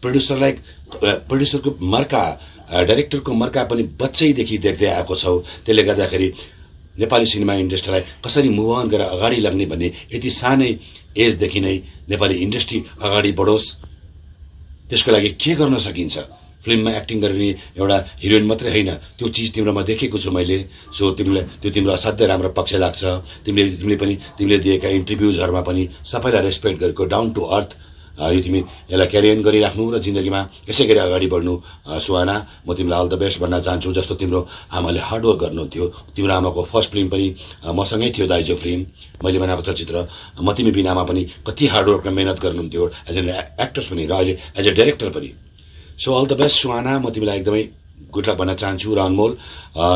प्रड्युसरको मर्का डाइरेक्टरको मर्का पनि बच्चैदेखि देख्दै आएको छौ त्यसले गर्दाखेरि नेपाली सिनेमा इन्डस्ट्रीलाई कसरी मुभ अन गरेर अगाडि लग्ने भन्ने यति सानै एजदेखि नै नेपाली इन्डस्ट्री अगाडि बढोस् त्यसको लागि के गर्न सकिन्छ फिल्ममा एक्टिङ गर्ने एउटा हिरोइन मात्रै होइन त्यो चिज तिम्रोमा देखेको छु मैले सो त्यो तिम्रो असाध्यै राम्रो पक्ष लाग्छ तिमीले दिएका इन्टरभ्युजहरूमा पनि सबैलाई रेस्पेक्ट गरेको डाउन टु अर्थ यो तिमी यसलाई क्यारी अन गरिराख्नु र जिन्दगीमा यसै गरी अगाडि बढ्नु सुहाना म तिमीलाई अल द बेस्ट भन्न चाहन्छु जस्तो तिम्रो आमाले हार्डवर्क गर्नुहुन्थ्यो तिम्रो आमाको फर्स्ट फिल्म पनि मसँगै थियो दाइजो फिल्म मैले बनाएको चलचित्र म तिमी बिनामा पनि कति हार्डवर्कमा मेहनत गर्नुहुन्थ्यो एज एन एक्ट्रेस पनि र अहिले एज ए डाइरेक्टर पनि सो अल द बेस्ट सुहाना म तिमीलाई एकदमै गुड लक भन्न चाहन्छु र अनमोल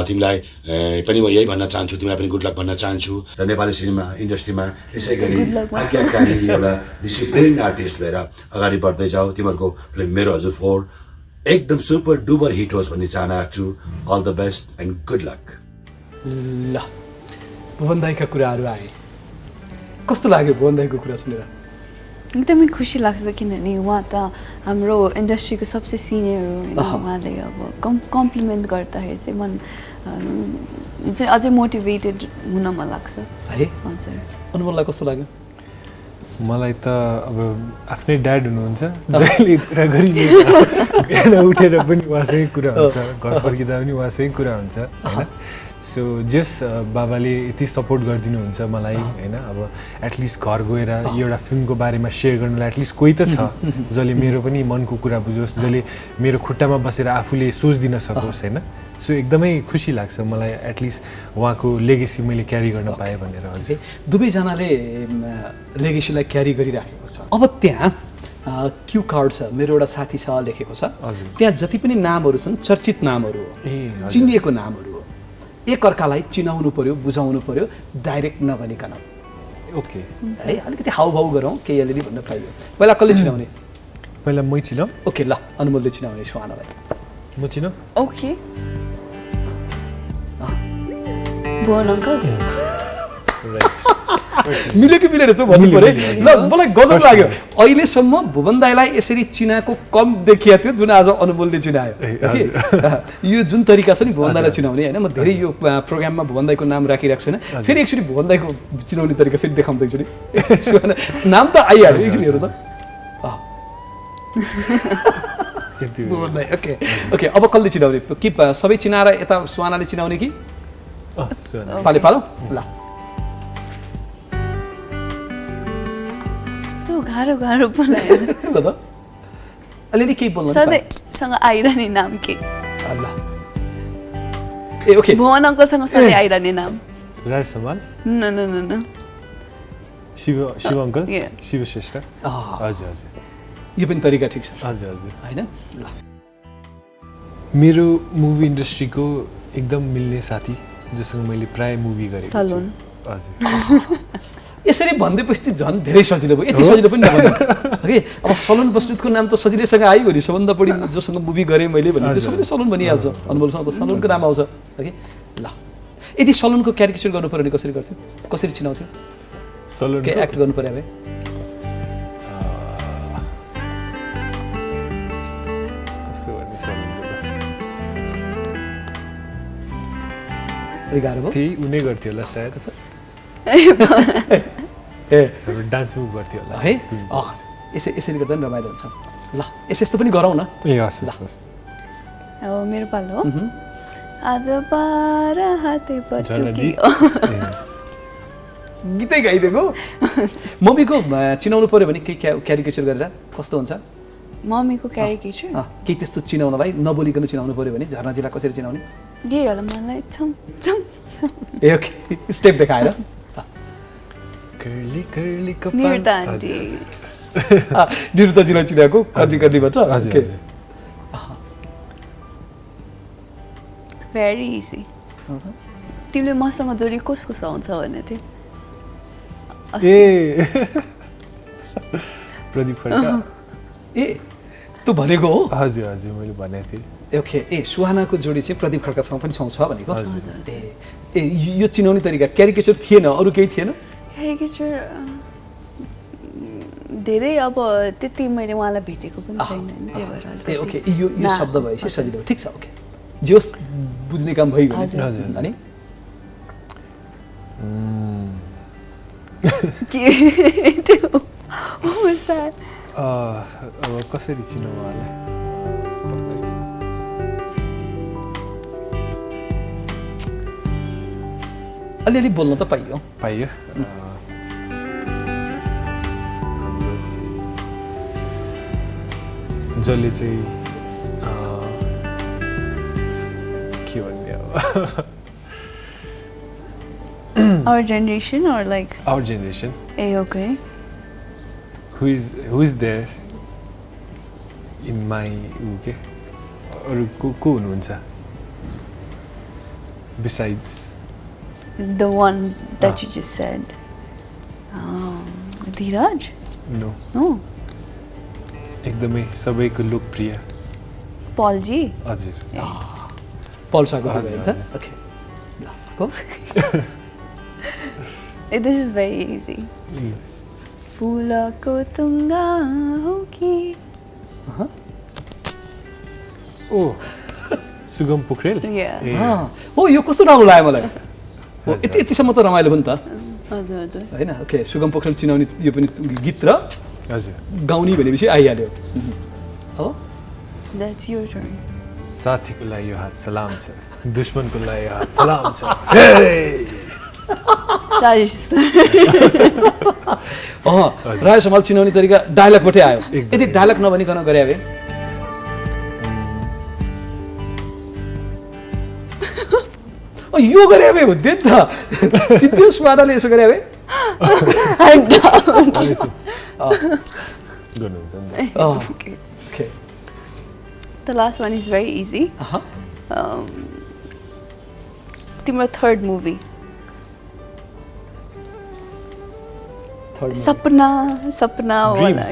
तिमीलाई पनि म यही भन्न चाहन्छु तिमीलाई पनि गुड लक भन्न चाहन्छु र नेपाली सिनेमा इन्डस्ट्रीमा यसै गरी आज्ञाकारी एउटा डिसिप्लिन आर्टिस्ट भएर अगाडि बढ्दै जाऊ तिमीहरूको फिल्म मेरो हजुर 4 एकदम सुपर डुबर हिट होस् भन्ने चाहना राख्छु all the best and good luck ल भुवन दाइका कुराहरू आए कस्तो लाग्यो भुवन दाइको कुरा सुनेर एकदमै खुसी लाग्छ किनभने उहाँ त हाम्रो इन्डस्ट्रीको सबसे सिनियर हो होइन उहाँले अब कम्प्लिमेन्ट गर्दाखेरि चाहिँ मन चाहिँ अझै मोटिभेटेड हुन मन लाग्छ है हजुर अनमोललाई कस्तो लाग्यो मलाई त अब आफ्नै ड्याड हुनुहुन्छ जहिले कुरा गरिने बिहान उठेर पनि उहाँसँगै कुरा हुन्छ घर फर्किँदा पनि उहाँसँगै कुरा हुन्छ होइन सो जस बाबाले यति सपोर्ट गरिदिनुहुन्छ मलाई होइन अब एटलिस्ट घर गएर एउटा फिल्मको बारेमा सेयर गर्नलाई एटलिस्ट कोही त छ जसले मेरो पनि मनको कुरा बुझोस् जसले मेरो खुट्टामा बसेर आफूले सोचिदिन सकोस् होइन सो एकदमै खुसी लाग्छ मलाई एटलिस्ट उहाँको लेगेसी मैले क्यारी गर्न पाएँ भनेर हजुर दुवैजनाले लेगेसीलाई क्यारी गरिराखेको छ अब त्यहाँ क्यू कार्ड छ मेरो एउटा साथी छ लेखेको छ त्यहाँ जति पनि नामहरू छन् चर्चित नामहरू हो चिनिएको नामहरू हो एकअर्कालाई चिनाउनु पर्यो बुझाउनु पर्यो डाइरेक्ट नभनिकन ओके है अलिकति हाउभाउ गरौँ केही अलिअलि भन्न पाइयो पहिला कसले चिनाउने पहिला मै चिनाऊ ओके ल अनमोलले चिनाउने सुहानालाई म चिनाऊ ओके भुवन अङ्कल मिल्यो कि मिलेन त भन्नु पर्यो ल मलाई गजब लाग्यो अहिलेसम्म भुवन दाइलाई यसरी चिनाएको कम देखिया थियो जुन आज अनमोलले चिनायो यो जुन तरिका छ नि भुवन दाइलाई चिनाउने होइन म धेरै यो प्रोग्राममा भुवन दाइको नाम राखिरहेको छैन फेरि एकचोटि भुवन दाइको चिनाउने तरिका फेरि देखाउँदैछु नि नाम त आइहाल्यो एकचोटि हेर्नु त भुवन दाइ ओके ओके अब कसले चिनाउने कि सबै चिनाएर यता सुहानाले चिनाउने कि पाले पालो ल गाह्रो गाह्रो बोलायो अलिअलि केही बोल्नु सधैँसँग आइरहने नाम के ए ओके भुवन अङ्कलसँग सधैँ आइरहने नाम राज समाल न न न न शिव अङ्कल शिव श्रेष्ठ हजुर हजुर यो पनि तरिका ठिक छ हजुर हजुर होइन ल मेरो मुभी इन्डस्ट्रीको एकदम मिल्ने साथी जोसँग मैले प्राय मुभी गरेको छु सलोन हजुर यसरी भन्दैपछि झन् धेरै सजिलो भयो यति सजिलो पनि नभन्नु है अब सलोन बस्नेतको नाम त सजिलैसँग आइगयो नि सबभन्दा बढी जोसँग मुभी गरेँ मैले भने त्यो सबैले सलोन भनिहाल्छ अनमोलसँग त सलोनको नाम आउँछ है ल यदि सलोनको क्यारिकेचर गर्नु पर्यो भने कसरी गर्थ्यो कसरी चिनाउँथ्यो सलोन के एक्ट गर्नु पर्यो कस्तो गर्ने सलोनको अलिक गाह्रो भयो त्यही उनी गर्थ्यो होला सायद ए डान्स मुभ गर्थ्यो होला है यसरी गर्दा पनि रमाइलो हुन्छ ल यस्तो पनि गरौँ न ए हस् हस् अब मेरो पालो हो आज बाह्र हाते पटुकी गीतै गाइदिएको मम्मीको चिनाउनु पर्यो भने केही क्यारिकेचर गरेर कस्तो हुन्छ मम्मीको क्यारिकेचर केही त्यस्तो चिनाउनलाई नबोलिकन चिनाउनु पर्यो भने झरनाजीलाई कसरी चिनाउने यही होला मलाई छम छम ए ओके स्टेप देखाएर कर्ली कर्ली कपाल निरुता आन्टी निरुताजीलाई चिनाएको कति कतिबाट हजुर भेरी इजी तिमीले मसँग जोडी कसको आउँछ भने थियो ए प्रदीप खड्का ए तँ भनेको हो हजुर हजुर मैले भनेको थिएँ ओके ए सुहानाको जोडी चाहिँ प्रदीप खड्कासँग पनि सँगछ भनेको ए यो चिनाउने तरिका क्यारिकेचर थिएन अरू केही थिएन क्यारिकेचर धेरै अब त्यति मैले उहाँलाई भेटेको पनि छैन त्यही भएर ए ओके यो शब्द भएपछि सजिलो ठिक छ ओके जे होस् बुझ्ने काम भइगयो अनि अब कसरी चिनाउँ उहाँलाई अलिअलि बोल्न त पाइयो जसले चाहिँ के भन्ने अब Our generation or like our generation okay who is there in my okay or ko hununcha besides the one that you just said Dheeraj no एकदमै सबैको लोकप्रिय Paul ji हजुर पल साको भयो त ओके ल को This is very easy. फूलको तुङ्गा हो कि ओ सुगम पोखरेल हो यो कस्तो राम्रो लाग्यो मलाई हो यतिसम्म त रमाइलो भयो नि त हजुर हजुर हैन ओके सुगम पोखरेल चिनाउने यो पनि गीत र हजुर गाउने भनेपछि आइहाल्यो हो That's your turn. साथीको लागि यो हात सलाम छ दुश्मनको लागि यो हात सलाम छ राजेश सर राजेश हमाल चिनाउने तरिका डायलगबाटै आयो यदि डायलग नभनिकन गरे भए यो गरे भए हुन्थ्यो नि त चिन्थ्यो सुहानाले यसो गरे भए गर्नुहुन्छ नि Okay. The last one is very easy. तिम्रो third movie. सपना वाला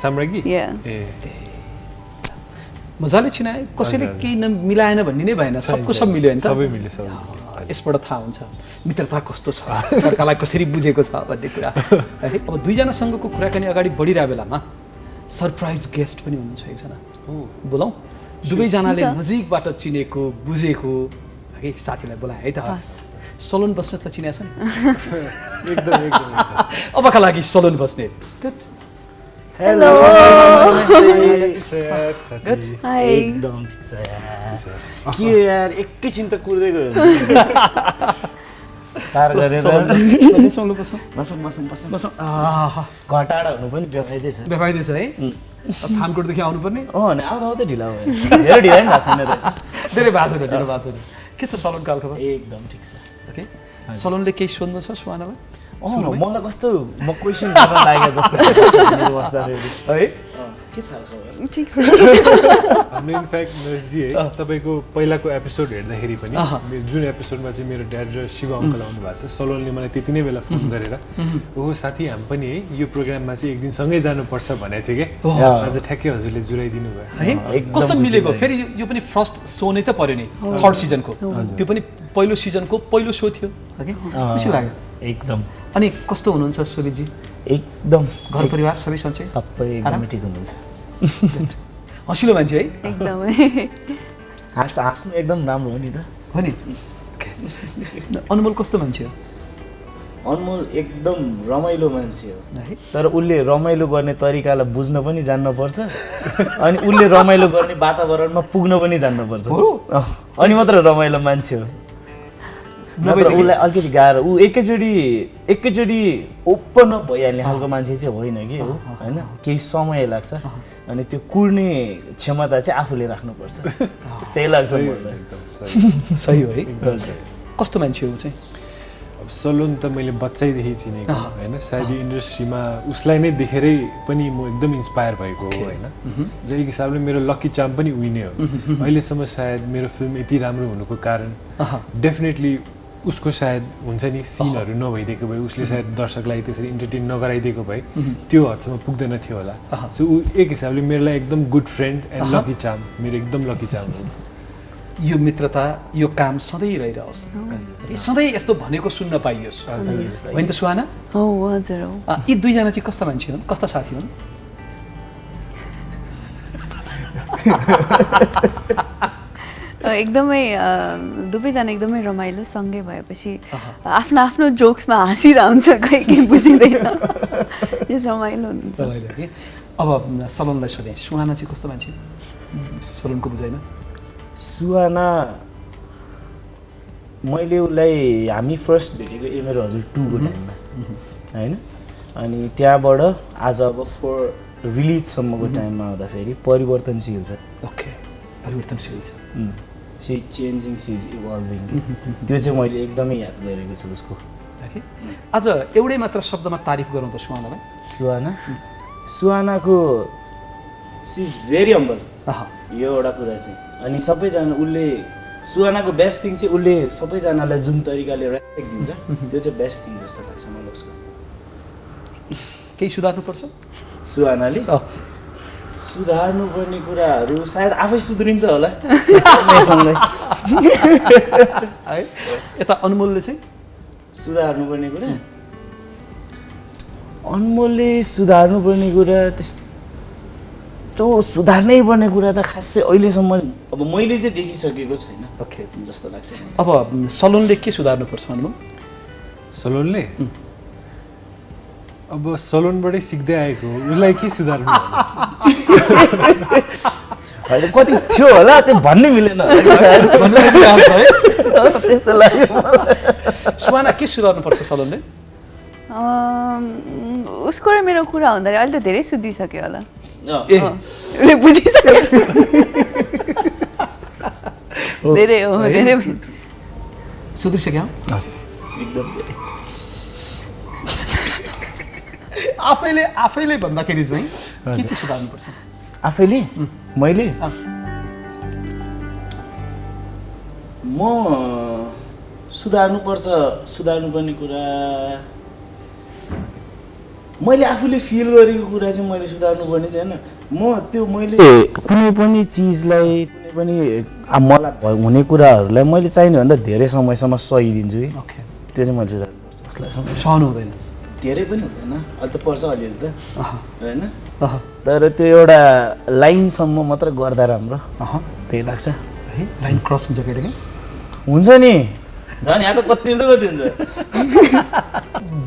साम्राज्ञी मजाले चिनाए कसैले केही मिलाएन भन्ने नै भएन सबको सब मिल्यो नि त सबै मिल्यो सबै यसबाट थाहा हुन्छ मित्रता कस्तो छ सरकारलाई कसरी बुझेको छ भन्ने कुरा है अब दुईजनासँगको कुराकानी अगाडि बढिरहेको बेलामा सरप्राइज गेस्ट पनि हुनुहुन्छ एकजना बोलाउँ दुवैजनाले नजिकबाट चिनेको बुझेको है साथीलाई बोलाए है त सलोन बस्नेतलाई चिनाएछ नि एकदम अबका लागि Salon Basnet good hello hi एकदम के यार एकैछिन त कुर्दै गयो तार गरेर बसौँ घटाडा हुनु पनि बेफाइदैछ है थानकोटदेखि आउनुपर्ने नि आउँदा ढिला भयो धेरै ढिला नि भएको छैन रहेछ धेरै भएको छैन के छ सलोनको हालखबर एकदम ठिक छ ओके सलोनले केही सोध्नु छ सुहानालाई मलाई कस्तो म क्वेसन गर्न लाग्यो जस्तो मेरो बस्दाखेरि है के छ खबर ठिक छ हाम्रो इनफ्याक्ट नरेशजी है तपाईँको पहिलाको एपिसोड हेर्दाखेरि पनि जुन एपिसोडमा चाहिँ मेरो ड्याड र शिव अङ्कल आउनु भएको छ सलोनले मलाई त्यति नै बेला फोन गरेर ओहो साथी हामी पनि है यो प्रोग्राममा चाहिँ एक दिन सँगै जानुपर्छ भनेको थियो क्या आज ठ्याक्कै हजुरले जुराइदिनु भयो है कस्तो मिलेको फेरि यो पनि फर्स्ट सो नै त पर्यो नि थर्ड सिजनको त्यो पनि पहिलो सिजनको पहिलो सो थियो खुसी लाग्यो एकदम अनि कस्तो हुनुहुन्छ सुबिजी एकदम घर परिवार सबै सन्चै सबै एकदमै ठिक हुनुहुन्छ हँसिलो मान्छे है एकदमै हाँस्नु एकदम राम्रो हो नि त हो नि अनमोल कस्तो मान्छे हो अनमोल एकदम रमाइलो मान्छे हो तर उसले रमाइलो गर्ने तरिकालाई बुझ्न पनि जान्नुपर्छ अनि उसले रमाइलो गर्ने वातावरणमा पुग्न पनि जान्नुपर्छ अनि मात्र रमाइलो मान्छे हो नत्र उसलाई अलिकति गाह्रो ऊ एकैचोटि ओपन अप भइहाल्ने खालको मान्छे चाहिँ होइन कि हो होइन केही समय लाग्छ अनि त्यो कुर्ने क्षमता चाहिँ आफूले राख्नुपर्छ त्यही लाग्छ सही हो है कस्तो मान्छे हो चाहिँ अब सलोन त मैले बच्चैदेखि चिनेको होइन सायद यो इन्डस्ट्रीमा उसलाई नै देखेरै पनि म एकदम इन्सपायर भएको हो होइन र एक हिसाबले मेरो लकी चार्म पनि उही नै हो अहिलेसम्म सायद मेरो फिल्म यति राम्रो हुनुको कारण डेफिनेटली उसको सायद हुन्छ नि सिनहरू नभइदिएको भए उसले सायद दर्शकलाई त्यसरी इन्टरटेन नगराइदिएको भए त्यो हदसम्म पुग्दैन थियो होला सो ऊ एक हिसाबले मेरो लागि एकदम good friend and lucky charm मेरो एकदम लकी चार्म हो यो मित्रता यो काम सधैँ रहिरहोस् सधैँ यस्तो भनेको सुन्न पाइयोस् होइन त सुहाना हो हजुर हो यी दुईजना चाहिँ कस्ता मान्छे हुन् कस्ता साथी हुन् एकदमै दुवैजना एकदमै रमाइलो सँगै भएपछि आफ्नो आफ्नो जोक्समा हाँसिरहेको हुन्छ कहीँ केही बुझिँदैन यस रमाइलो हुन्छ अब सलोनलाई सोधेँ सुहाना चाहिँ कस्तो मान्छे सलोनको बुझाइमा सुहाना मैले उसलाई हामी फर्स्ट भेटेको मेरो हजुर 2 को टाइममा होइन अनि त्यहाँबाट आज अब 4 रिलिजसम्मको टाइममा आउँदाखेरि परिवर्तनशील छ ओके परिवर्तनशील छ she changing she is evolving त्यो चाहिँ मैले एकदमै याद गरेको छु उसको आज एउटै मात्र शब्दमा तारिफ गरौँ त सुहानालाई सुहानाको सी इज भेरी हम्बल यो एउटा कुरा चाहिँ अनि सबैजना उसले सुहानाको बेस्ट थिङ चाहिँ उसले सबैजनालाई जुन तरिकाले रेस्पेक्ट दिन्छ त्यो चाहिँ बेस्ट थिङ जस्तो लाग्छ मलाई उसको केही सुधार्नुपर्छ सुहानाले सुधार्नुपर्ने कुराहरू सायद आफै सुध्रिन्छ होला है यता अनमोलले चाहिँ सुधार्नुपर्ने कुरा अनमोलले सुधार्नुपर्ने कुरा त्यस्तो सुधार्नै पर्ने कुरा त खासै अहिलेसम्म अब मैले चाहिँ देखिसकेको छैन ओके जस्तो लाग्छ अब सलोनले के सुधार्नुपर्छ अनमोल सलोनले अब सलोनबाटै सिक्दै आएको उसलाई के सुधार्नु होइन कति थियो होला त्यो भन्नै मिलेन त्यस्तो लाग्यो सुहाना के सुधार्नुपर्छ सलोनले उसको र मेरो कुरा हुँदाखेरि अहिले त धेरै सुधिसक्यो होला ए बुझिसक्यो धेरै हो धेरै सुधिसक्यो एकदम आफैले भन्दाखेरि चाहिँ के चाहिँ सुधार्नुपर्छ आफैले मैले म सुधार्नुपर्ने कुरा मैले आफूले फिल गरेको कुरा चाहिँ मैले सुधार्नुपर्ने चाहिँ होइन म त्यो मैले कुनै पनि चिजलाई कुनै पनि मलाई हुने कुराहरूलाई मैले चाहिने भन्दा धेरै समयसम्म सहिदिन्छु है त्यो चाहिँ मैले सुधार्नुपर्छ सहनु हुँदैन धेरै पनि हुँदैन अहिले त पर्छ अलिअलि त होइन तर त्यो एउटा लाइनसम्म मात्र गर्दा राम्रो त्यही लाग्छ है लाइन क्रस हुन्छ कहिले हुन्छ नि झन् यहाँ त कति हुन्छ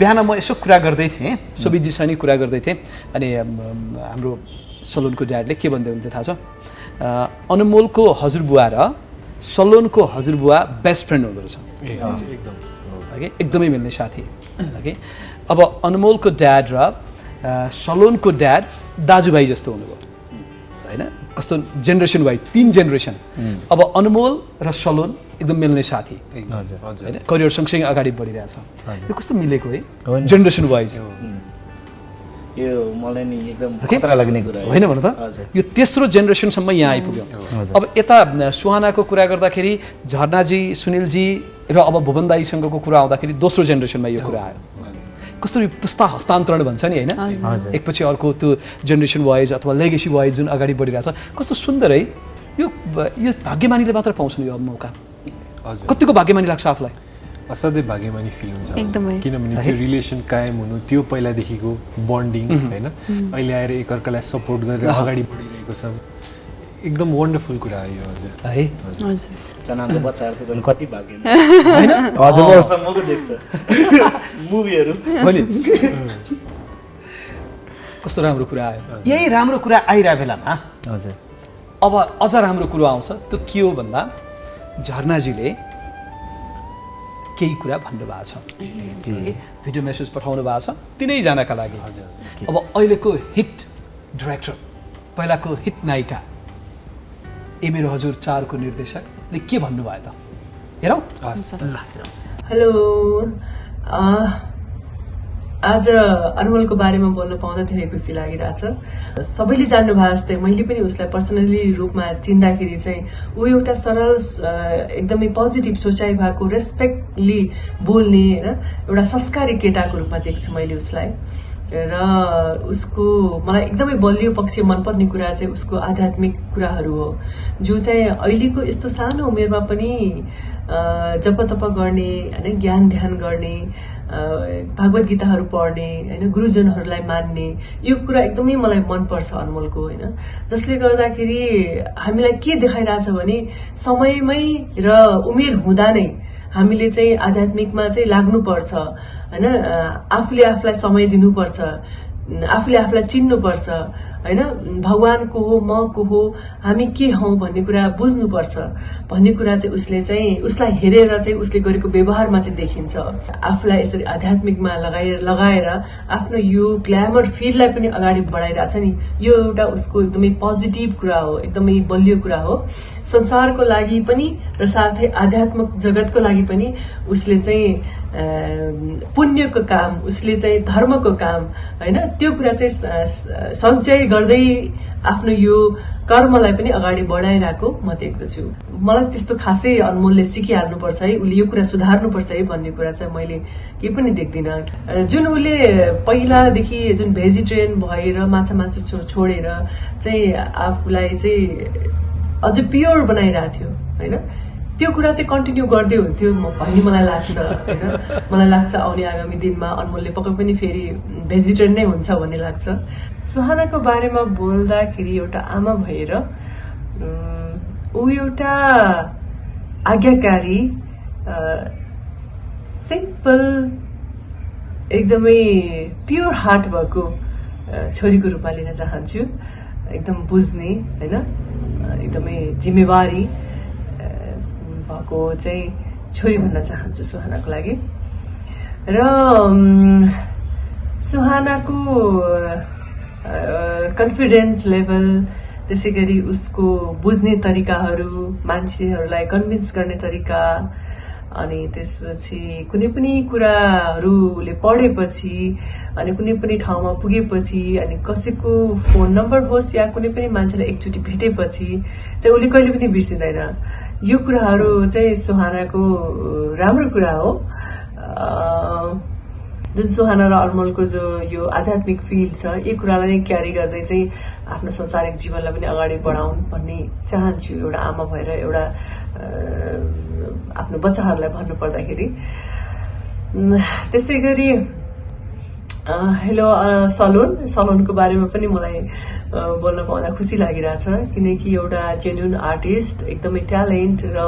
बिहान म यसो कुरा गर्दै थिएँ सुबिजीसँग कुरा गर्दै थिएँ अनि हाम्रो सलोनको ड्याडले के भन्दै हुन्थ्यो थाहा छ अनमोलको हजुरबुवा र सलोनको हजुरबुवा बेस्ट फ्रेन्ड हुँदो रहेछ एकदमै मिल्ने साथी अब अनमोलको ड्याड र सलोनको ड्याड दाजुभाइ जस्तो हुनुभयो होइन कस्तो जेनेरेसन वाइज 3 जेनेरेसन अब अनमोल र सलोन एकदम मिल्ने साथी होइन करियर सँगसँगै अगाडि बढिरहेछ यो कस्तो मिलेको है जेनेरेसन वाइज यो मलाई नि एकदम खतरा लाग्ने कुरा हो होइन भन त हजुर यो तेस्रो जेनेरेसनसम्म यहाँ आइपुग्यो अब यता सुहानाको कुरा गर्दाखेरि झरनाजी सुनिलजी र अब भुवन दाईसँगको कुरा आउँदाखेरि दोस्रो जेनेरेसनमा यो कुरा आयो कस्तो पुस्ता हस्तान्तरण भन्छ नि होइन एकपछि अर्को त्यो जेनेरेसन वाइज अथवा लेगेसी वाइज जुन अगाडि बढिरहेछ कस्तो सुन्दर है यो भाग्यमानीले मात्र पाउँछन् यो मौका हजुर कतिको भाग्यमानी लाग्छ आफूलाई असाध्यै भाग्यमानी फिल हुन्छ एकदमै। किनभने त्यो रिलेसन कायम हुनु त्यो पहिलादेखिको बन्डिङ होइन अहिले आएर एकअर्कालाई सपोर्ट गरेर अगाडि बढिरहेको छ एकदम वन्डरफुल कुरा हो यो हजुर है हजुर जनाको बच्चाहरू त झन् कति भाग्य होइन हजुर सम्मको देख्छ मुभीहरू हो नि कस्तो राम्रो कुरा आयो यही राम्रो कुरा आइरहेको बेलामा हजुर अब अझ राम्रो कुरो आउँछ त्यो के हो भन्दा झरनाजीले केही कुरा भन्नुभएको छ भिडियो मेसेज पठाउनु भएको छ तिनैजनाका लागि अब अहिलेको हिट डिरेक्टर पहिलाको हिट नायिका ए मेरो हजुर 4 को निर्देशकले के भन्नुभयो त हेरौँ हेलो आज अनमोलको बारेमा बोल्न पाउँदा धेरै खुसी लागिरहेछ सबैले जान्नु भए जस्तै मैले पनि उसलाई पर्सनली रूपमा चिन्दाखेरि चाहिँ ऊ एउटा सरल एकदमै पोजिटिभ सोचाइ भएको रेस्पेक्टली बोल्ने होइन एउटा संस्कारी केटाको रूपमा देख्छु मैले उसलाई र उसको मलाई एकदमै बलियो पक्ष मनपर्ने कुरा चाहिँ उसको आध्यात्मिक कुराहरू हो जो चाहिँ अहिलेको यस्तो सानो उमेरमा पनि जपतप गर्ने होइन ज्ञान ध्यान गर्ने भागवत गीताहरू पढ्ने होइन गुरुजनहरूलाई मान्ने यो कुरा एकदमै मलाई मनपर्छ अनमोलको होइन जसले गर्दाखेरि हामीलाई के देखाइरहेछ भने समयमै र उमेर हुँदा नै हामीले चाहिँ आध्यात्मिकमा चाहिँ लाग्नुपर्छ होइन आफूले आफूलाई समय दिनुपर्छ आफूले आफूलाई चिन्नुपर्छ होइन भगवान को हो म को हो हामी के हौं भन्ने कुरा बुझ्नुपर्छ भन्ने कुरा चाहिँ उसले चाहिँ उसलाई हेरेर चाहिँ उसले गरेको व्यवहारमा चाहिँ देखिन्छ आफूलाई यसरी आध्यात्मिकमा लगाएर आफ्नो यो ग्ल्यामर फिल्डलाई पनि अगाडि बढाइरहेछ नि यो एउटा उसको एकदमै पोजिटिभ कुरा हो एकदमै बलियो कुरा हो संसारको लागि पनि र साथै आध्यात्मिक जगतको लागि पनि उसले चाहिँ पुण्यको काम उसले चाहिँ धर्मको काम होइन त्यो कुरा चाहिँ सञ्चय गर्दै आफ्नो यो कर्मलाई पनि अगाडि बढाइरहेको म देख्दछु मलाई त्यस्तो खासै अनमोलले सिकिहाल्नुपर्छ है उसले यो कुरा सुधार्नुपर्छ है भन्ने कुरा चाहिँ मैले केही पनि देख्दिनँ जुन उसले पहिलादेखि जुन भेजिटेरियन भएर माछा मासु छोडेर चाहिँ आफूलाई चाहिँ अझ प्योर बनाइरहेको थियो होइन त्यो कुरा चाहिँ कन्टिन्यू गर्दै हुन्थ्यो भन्ने मलाई लाग्छ होइन मलाई लाग्छ आउने आगामी दिनमा अनमोलले पक्कै पनि फेरि भेजिटेरियन नै हुन्छ भन्ने लाग्छ सुहानाको बारेमा बोल्दाखेरि एउटा आमा भएर ऊ एउटा आज्ञाकारी सिम्पल एकदमै प्योर हार्ट भएको छोरीको रूपमा लिन चाहन्छु एकदम बुझ्ने होइन एकदमै जिम्मेवारी भएको चाहिँ छोरी भन्न चाहन्छु सुहानाको लागि र सुहानाको कन्फिडेन्स लेभल त्यसै गरी उसको बुझ्ने तरिकाहरू मान्छेहरूलाई कन्भिन्स गर्ने तरिका अनि त्यसपछि कुनै पनि कुराहरूले पढेपछि अनि कुनै पनि ठाउँमा पुगेपछि अनि कसैको फोन नम्बर होस् या कुनै पनि मान्छेलाई एकचोटि भेटेपछि चाहिँ उसले कहिले पनि बिर्सिँदैन यो कुराहरू चाहिँ सुहानाको राम्रो कुरा हो जुन सुहाना र अनमोलको जो यो आध्यात्मिक फिल्ड छ यो कुरालाई नै क्यारी गर्दै चाहिँ आफ्नो संसारिक जीवनलाई पनि अगाडि बढाउन् भन्ने चाहन्छु एउटा आमा भएर एउटा आफ्नो बच्चाहरूलाई भन्नु पर्दाखेरि त्यसै गरी हेलो सलोनको बारेमा पनि मलाई बोल्न पाउँदा खुसी लागिरहेछ किनकि एउटा जेन्युन आर्टिस्ट एकदमै ट्यालेन्ट र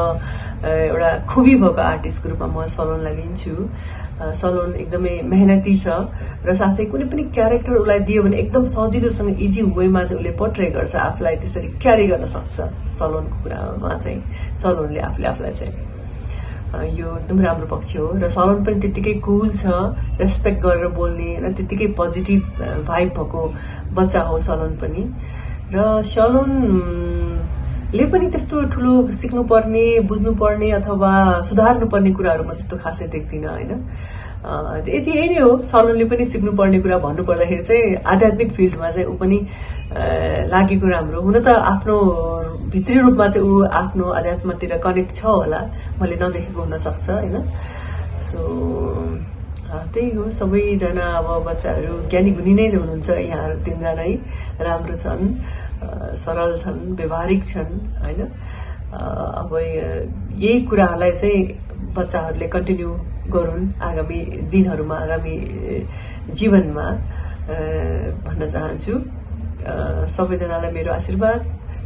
एउटा खुबी भएको आर्टिस्टको रूपमा म सलोनलाई लिन्छु सलोन एकदमै मेहनती छ र साथै कुनै पनि क्यारेक्टर उसलाई दियो भने एकदम सजिलोसँग इजी वेमा चाहिँ उसले पोर्ट्रे गर्छ आफूलाई त्यसरी क्यारी गर्न सक्छ सलोनको कुरामा चाहिँ सलोनले आफूलाई चाहिँ यो एकदम राम्रो पक्ष हो र सलोन पनि त्यत्तिकै कुल छ रेस्पेक्ट गरेर बोल्ने र त्यत्तिकै पोजिटिभ भाइब भएको बच्चा हो सलोन पनि र सलोन ले पनि त्यस्तो ठुलो सिक्नुपर्ने बुझ्नुपर्ने अथवा सुधार्नुपर्ने कुराहरू म त्यस्तो खासै देख्दिनँ होइन। यति यही नै हो, सलोनले पनि सिक्नुपर्ने कुरा भन्नुपर्दाखेरि चाहिँ आध्यात्मिक फिल्डमा चाहिँ ऊ पनि लागेको राम्रो। हुन त आफ्नो भित्री रूपमा चाहिँ ऊ आफ्नो आध्यात्मतिर कनेक्ट छ होला, मैले नदेखेको हुनसक्छ होइन। सो त्यही हो, सबैजना अब बच्चाहरू ज्ञानी गुणी नै हुनुहुन्छ। यहाँ तिनजनै राम्रो छन्, सरल छन्, व्यवहारिक छन् होइन। अब यही कुराहरूलाई चाहिँ बच्चाहरूले कन्टिन्यू गरून् आगामी दिनहरूमा, आगामी जीवनमा भन्न चाहन्छु। सबैजनालाई मेरो आशीर्वाद।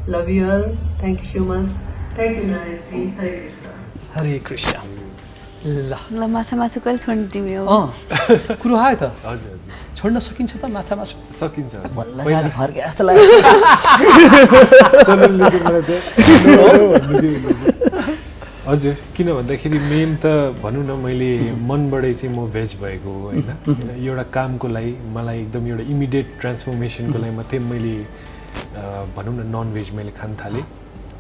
Love you all, thank you so much. Thank you नरेशजी। हरे कृष्ण। हरे कृष्ण। ल माछा मासु कहिले छोड्ने तिमी हो? कुरो आयो त। हजुर हजुर छोड्न सकिन्छ त माछा मासु? सकिन्छ हजुर। बल्ल साथी फर्के जस्तो लाग्यो। सलोनले चाहिँ मलाई चाहिँ हजुर, किन भन्दाखेरि मेन त भनौँ न, मैले मनबाटै चाहिँ म भेज भएको हो होइन। एउटा कामको लागि मलाई एकदम एउटा इमिडिएट ट्रान्सफर्मेसनको लागि मात्रै मैले भनौँ न नन भेज मैले खान थालेँ।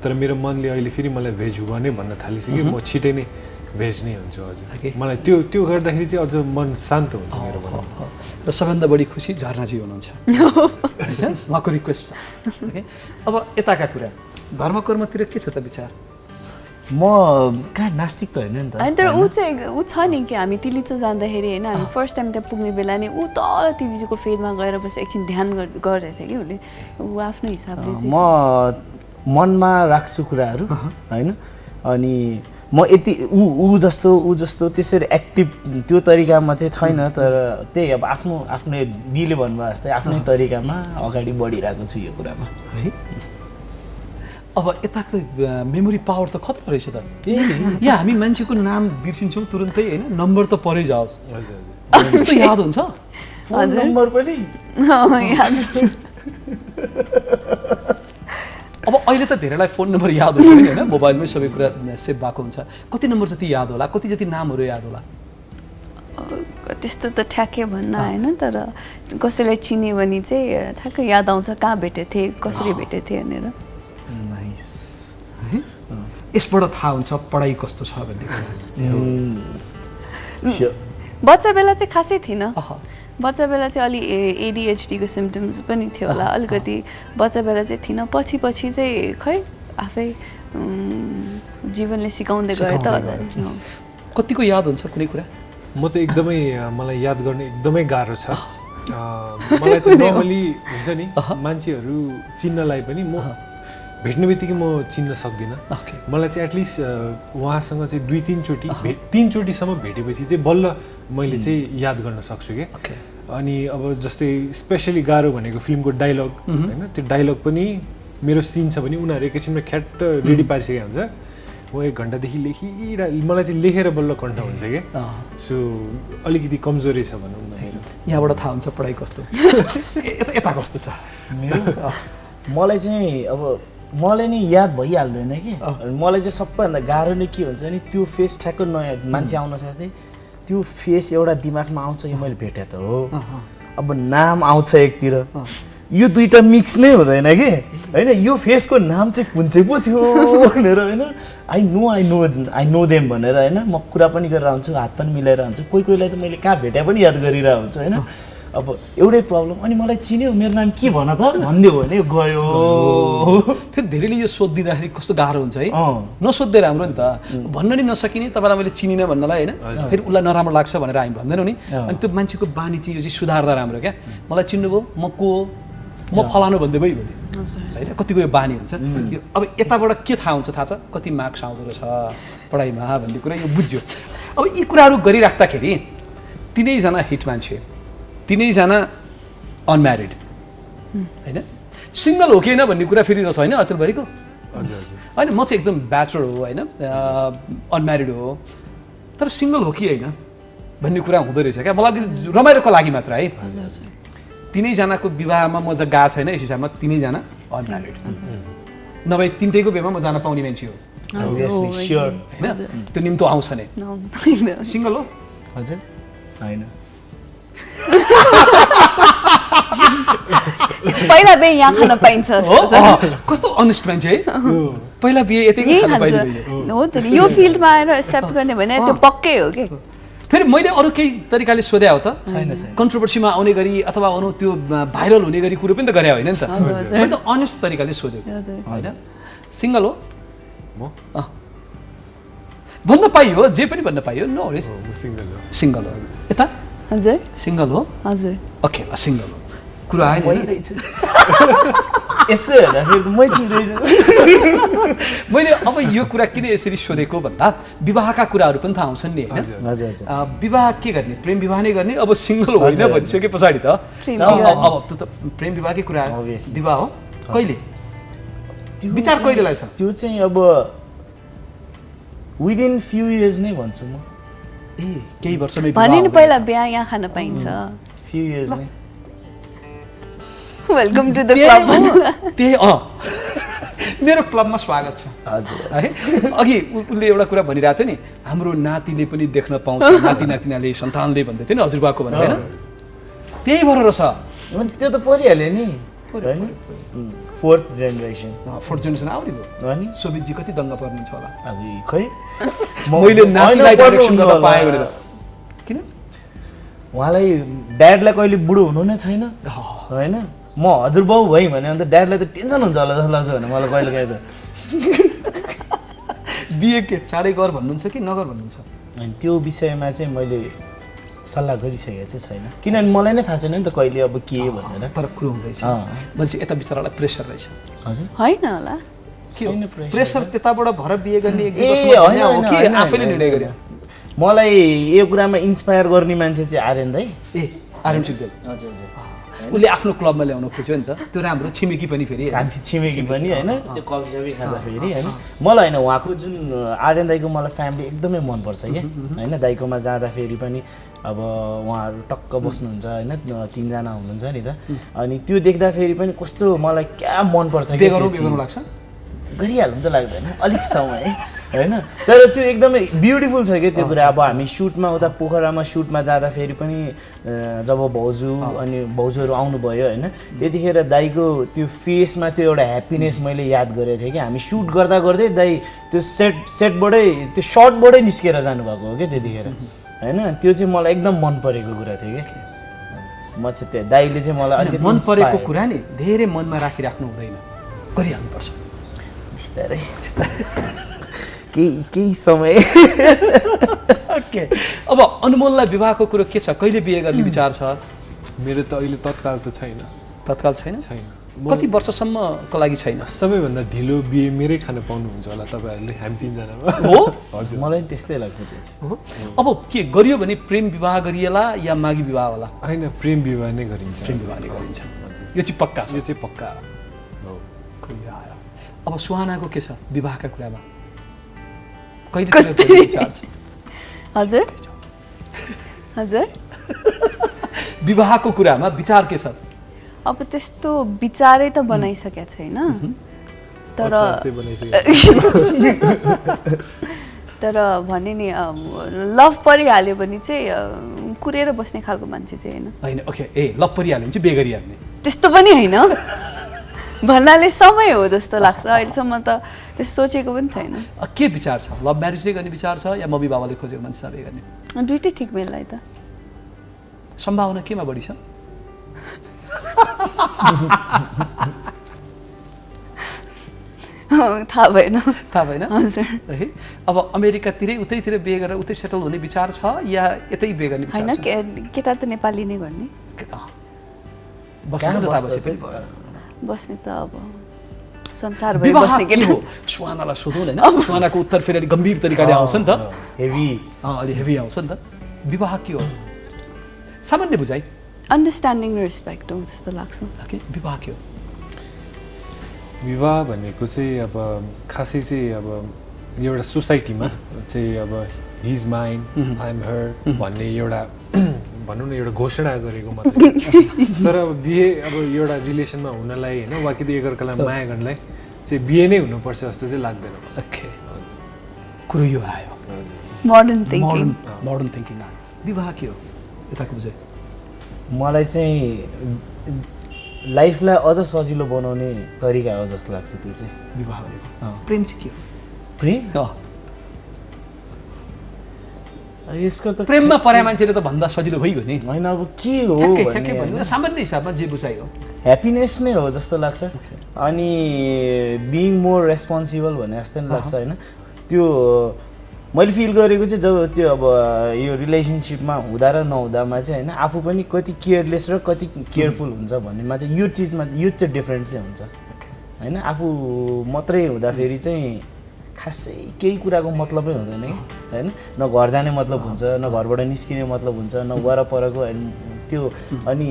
तर मेरो मनले अहिले फेरि मलाई भेज हो भने भन्न थालिसक्यो, म छिटै नै भेज नै हुन्छु हजुर। मलाई त्यो गर्दाखेरि चाहिँ अझ मन शान्त हुन्छ मेरो मन। र सबभन्दा बढी खुसी झरनाजी हुनुहुन्छ, उहाँको रिक्वेस्ट छ। अब यताका कुरा, धर्म कर्मतिर के छ त विचार? म कहाँ नास्तिक त होइन नि त। होइन, तर ऊ छ नि कि हामी तिलिचो जाँदाखेरि होइन, हामी फर्स्ट टाइम त्यहाँ पुग्ने बेला नि ऊ तल तिलिचोको फेदमा गएर बस एकछिन ध्यान गरिरहेको थियो कि उसले, ऊ आफ्नो हिसाबले। म मनमा राख्छु कुराहरू होइन, अनि म यति ऊ जस्तो त्यसरी एक्टिभ त्यो तरिकामा चाहिँ छैन। तर त्यही अब आफ्नो दिले भन्नुभयो जस्तै आफ्नै तरिकामा अगाडि बढिरहेको छु यो कुरामा है। अब यताको मेमोरी पावर त खतरा रहेछ त। यहाँ हामी मान्छेको नाम बिर्सिन्छौँ तुरुन्तै होइन, नम्बर त परै जाओस्। त्यस्तो याद हुन्छ? फोन नम्बर पनि अब अहिले त धेरैलाई फोन नम्बर याद हुन्छ नि होइन, मोबाइलमै सबै कुरा सेभ भएको हुन्छ। कति नम्बर जति याद होला, कति जति नामहरू याद होला? त्यस्तो त ठ्याक्कै भन्न होइन, तर कसैलाई चिन्यो भने चाहिँ ठ्याक्कै याद आउँछ कहाँ भेटेको थिएँ, कसरी भेटेको थिएँ भनेर। यसबाट थाहा हुन्छ पढाइ कस्तो छ भन्ने। बच्चा बेला चाहिँ खासै थिएन, बच्चा बेला चाहिँ अलि एडिएचडीको सिम्टम्स पनि थियो होला अलिकति, बच्चा बेला चाहिँ थिएन। पछि चाहिँ खै आफै जीवनले सिकाउँदै गयो त होला। कतिको याद हुन्छ कुनै कुरा? म त एकदमै मलाई याद गर्ने एकदमै गाह्रो छ। मलाई चाहिँ नर्मली हुन्छ नि, मान्छेहरू चिन्नलाई पनि म भेट्ने बित्तिकै म चिन्न सक्दिनँ। मलाई चाहिँ एटलिस्ट उहाँसँग चाहिँ 2-3 चोटिसम्म भेटेपछि चाहिँ बल्ल मैले चाहिँ याद गर्न सक्छु क्या। अनि अब जस्तै स्पेसली गाह्रो भनेको फिल्मको डायलग होइन, त्यो डायलग पनि मेरो सिन छ भने उनीहरू एकैछिनमा ख्याट्ट रेडी पारिसकेको हुन्छ, म 1 घन्टादेखि मलाई चाहिँ लेखेर बल्ल कण्ठ हुन्छ क्या। सो अलिकति कमजोरी छ भनौँ न मेरो। यहाँबाट थाहा हुन्छ पढाइ कस्तो, यता कस्तो छ मेरो? मलाई चाहिँ अब मलाई नि याद भइहाल्दैन कि। मलाई चाहिँ सबैभन्दा गाह्रो नै के हुन्छ नि, त्यो फेस ठ्याक्क नयाँ मान्छे आउन साथै त्यो फेस एउटा दिमागमा आउँछ, यो मैले भेटेँ त हो, अब नाम आउँछ एकतिर, यो दुईटा मिक्स नै हुँदैन कि होइन। यो फेसको नाम चाहिँ कुन चाहिँ पो थियो भनेर होइन, आई नो देम भनेर होइन, म कुरा पनि गरेर आउँछु, हात पनि मिलाएर आउँछु। कोहीलाई त मैले कहाँ भेटे पनि याद गरिरहेको हुन्छु होइन। अब एउटै प्रब्लम, अनि मलाई चिन्यो मेरो नाम के भन त भनिदियो भने गयो। फेरि धेरैले यो सोधिदिँदाखेरि कस्तो गाह्रो हुन्छ है, नसोध्दै राम्रो नि त। भन्न नि नसकिने, तपाईँलाई मैले चिनिनँ भन्नलाई होइन, फेरि उसलाई नराम्रो लाग्छ भनेर हामी भन्दैनौँ नि। अनि त्यो मान्छेको बानी चाहिँ यो चाहिँ सुधार्दा राम्रो क्या। मलाई चिन्नुभयो, म को हो, म फलानु भन्दै भइ भने होइन, कतिको यो बानी हुन्छ। अब यताबाट के थाहा हुन्छ थाहा छ, कति मार्क्स आउँदो रहेछ पढाइमा भन्ने कुरा यो बुझ्यो। अब यी कुराहरू गरिराख्दाखेरि तिनैजना हिट मान्छे, तिनैजना अनम्यारिड होइन, सिङ्गल हो कि होइन भन्ने कुरा फेरि रहेछ होइन अचलभरिको। होइन, म चाहिँ एकदम ब्याचलर हो होइन, अनम्यारिड हो, तर सिङ्गल हो कि होइन भन्ने कुरा हुँदो रहेछ क्या। मलाई रमाइलोको लागि मात्र है। तिनैजनाको विवाहमा म चाहिँ गएको छैन, यस हिसाबमा तिनैजना अनम्यारिड, नभए तिनटैको बिहेमा म जान पाउने मान्छे हो होइन, त्यो निम्तो आउँछ नै। सिङ्गल हो हजुर होइन पहिला बे यहाँ खान पाइन्छ कस्तो अनेस्ट मान्छे है पहिला बिहे यतै यही खान खान्छ पाइने हो त नि यो फिल्डमा आएर एक्सेप्ट गर्ने भने त्यो पक्कै हो कि फेरि मैले अरू केही तरिकाले सोधे हो त छैन कन्ट्रोभर्सीमा आउने गरी अथवा अनु त्यो भाइरल हुने गरी कुरो पनि त गरे होइन नि त मैले त अनेस्ट तरिकाले सोधेको होइन सिङ्गल हो म भन्न पाइयो जे पनि भन्न पाइयो नो वरिज सिङ्गल हो सिङ्गल हो यता हजुर सिङ्गल हो हजुर ओके सिङ्गल हो कुरा आएन यसो हेर्दाखेरि मै ठिक रहेछु मैले अब यो कुरा किन यसरी सोधेको भन्दा विवाहका कुराहरू पनि थाहा आउँछन् नि होइन हजुर हजुर विवाह के गर्ने प्रेम विवाह नै गर्ने अब सिङ्गल होइन भनिसके पछाडि त अब त्यो त प्रेम विवाहकै कुरा हो विवाह हो कहिले विचार कहिले लाग्छ त्यो चाहिँ अब विदिन फ्यु इयर्स नै भन्छु म ए केही वर्षमै भने नि पहिला बिहा यहाँ खान पाइन्छ फ्यु इयर्स नै वेलकम टु द क्लब त्यही मेरो क्लबमा स्वागत छ हजुर है अघि उसले एउटा कुरा भनिरहेको थियो नि हाम्रो नातिले पनि देख्न पाउँछ नाति नातिनाले सन्तानले भन्दै थियो नि हजुरबाको भनेर होइन त्यही भएर रहेछ त्यो त परिहाल्यो नि होइन फोर्थ जेनेरेसन फोर्थ जेनेरेसन आउने भयो अनि सोभितजी कति दङ्ग पर्नुहुन्छ होला अब खै मैले नातिलाई डाइरेक्सन गर्न पाएँ भनेर किन उहाँलाई ड्याडलाई कहिले बुढो हुनु नै छैन होइन म हजुर बाउ भएँ भने अन्त ड्याडलाई त टेन्सन हुन्छ होला जस्तो लाग्छ भने मलाई कहिले काहीँ त बिहे के चाँडै गर भन्नुहुन्छ कि नगर भन्नुहुन्छ अनि त्यो विषयमा चाहिँ मैले सल्लाह गरिसकेको चाहिँ छैन किनभने मलाई नै थाहा छैन नि त कहिले अब के भनेर तर कुरो हुँदैछ भनेपछि यता बिचरालाई प्रेसर रहेछ हजुर होइन होला के हो प्रेसर त्यताबाट भएर बिहे गर्ने एक दुई ए वर्षमा होइन हो कि होइन, आफैले निर्णय गर्यो मलाई यो कुरामा इन्सपायर गर्ने मान्छे चाहिँ आर्यन दाइ ए आर्यन सिग्देल हजुर हजुर उसले आफ्नो क्लबमा ल्याउन खोज्यो नि त त्यो राम्रो छिमेकी पनि फेरि हामी छिमेकी पनि होइन त्यो कफी सफी खाँदाखेरि होइन मलाई होइन उहाँको जुन आर्यन दाइको मलाई फ्यामिली एकदमै मनपर्छ क्या होइन दाइकोमा जाँदाखेरि पनि अब उहाँहरू टक्क बस्नुहुन्छ होइन तिनजना हुनुहुन्छ नि त अनि त्यो देख्दाखेरि पनि कस्तो मलाई क्या मनपर्छ लाग्छ गरिहाल्नु त लाग्दैन अलिक समय होइन तर त्यो एकदमै ब्युटिफुल छ क्या त्यो कुरा अब हामी सुटमा उता पोखरामा सुटमा जाँदाखेरि पनि जब भाउजू अनि भाउजूहरू आउनुभयो होइन त्यतिखेर दाइको त्यो फेसमा त्यो एउटा ह्याप्पिनेस मैले याद गरेको थिएँ कि हामी सुट गर्दा गर्दै दाइ त्यो सेटबाटै त्यो सर्टबाटै निस्केर जानुभएको हो क्या त्यतिखेर होइन त्यो चाहिँ मलाई एकदम मन परेको कुरा थियो कि म चाहिँ त्यो दाइले चाहिँ मलाई अलिकति मन परेको कुरा नि धेरै मनमा राखिराख्नु हुँदैन गरिहाल्नुपर्छ बिस्तारै केही समय ओके अब अनमोललाई विवाहको कुरो के छ कहिले बिहे गर्ने विचार छ मेरो त अहिले तत्काल त छैन तत्काल छैन कति वर्षसम्मको लागि छैन सबैभन्दा ढिलो बिहे मेरै खान पाउनुहुन्छ होला तपाईँहरूले हामी तिनजनामा हो हजुर मलाई पनि त्यस्तै लाग्छ त्यो चाहिँ अब के गरियो भने प्रेम विवाह गरिएला या मागी विवाह होला होइन प्रेम विवाह नै गरिन्छ प्रेम विवाह नै गरिन्छ यो चाहिँ पक्का छ यो चाहिँ पक्का हो अब सुहानाको के छ विवाहका कुरामा कहिले हजुर हजुर विवाहको कुरामा विचार के छ अब त्यस्तो विचारै त बनाइसकेको छैन तर तर भने नि लभ परिहाल्यो भने चाहिँ कुरेर बस्ने खालको मान्छे चाहिँ होइन ओके ए लभ परिहाल्यो भने चाहिँ बिहे गरिहाल्ने त्यस्तो पनि होइन भन्नाले समय हो जस्तो लाग्छ अहिलेसम्म त त्यस्तो सोचेको पनि छैन के विचार छ लभ म्यारेजै गर्ने विचार छ या मम्मी बाबाले खोजेको मान्छे बिहे गर्ने दुइटै ठिक मेललाई त सम्भावना केमा बढी छ थाहा भएन हजुर अब अमेरिकातिरै उतैतिर बिहे गरेर उतै सेटल हुने विचार छ या यतै बिहे गर्ने विचार छ होइन केटा त नेपाली नै गर्ने बस्ने त अब संसारभरि बस्ने केटा हो सुहानालाई सोधौँ हैन सुहानाको उत्तर फेरि अलि गम्भीर तरिकाले आउँछ नि त हेभी अलि हेभी आउँछ नि त विवाह के हो सामान्य बुझाइ अन्डरस्ट्यान्डिङ र रेस्पेक्ट हो जस्तो लाग्छ ओके विवाह के हो विवाह भनेको चाहिँ अब खासै चाहिँ अब एउटा सोसाइटीमा चाहिँ अब he is mine I am her भन्ने एउटा भनौँ न एउटा घोषणा गरेको मात्रै तर अब बिहे अब एउटा रिलेसनमा हुनलाई होइन वा कि एकअर्कालाई माया गर्नलाई चाहिँ बिहे नै हुनुपर्छ जस्तो चाहिँ लाग्दैन ओके कुरो यो आयो मोडर्न थिङ्किङ आयो विवाह के हो यताको बुझाइ मलाई चाहिँ लाइफलाई अझ सजिलो बनाउने तरिका हो जस्तो लाग्छ त्यो चाहिँ विवाह भनेको प्रेम चाहिँ के हो? प्रेम यसको त प्रेममा परे मान्छेले त भन्दा सजिलो भइगयो नि होइन अब के हो ठ्याक्कै भन्नु सामान्य हिसाबमा जे बुझायो ह्याप्पिनेस नै हो जस्तो लाग्छ अनि बिइङ मोर रेस्पोन्सिबल भने जस्तो नि लाग्छ होइन त्यो मैले फिल गरेको चाहिँ जब त्यो अब यो रिलेसनसिपमा हुँदा र नहुँदामा चाहिँ होइन आफू पनि कति केयरलेस र कति केयरफुल हुन्छ भन्नेमा चाहिँ यो चिजमा यो चाहिँ डिफ्रेन्ट चाहिँ हुन्छ होइन आफू मात्रै हुँदाखेरि चाहिँ खासै केही कुराको मतलबै हुँदैन कि होइन न घर जाने मतलब हुन्छ न घरबाट निस्किने मतलब हुन्छ न वरपरको त्यो अनि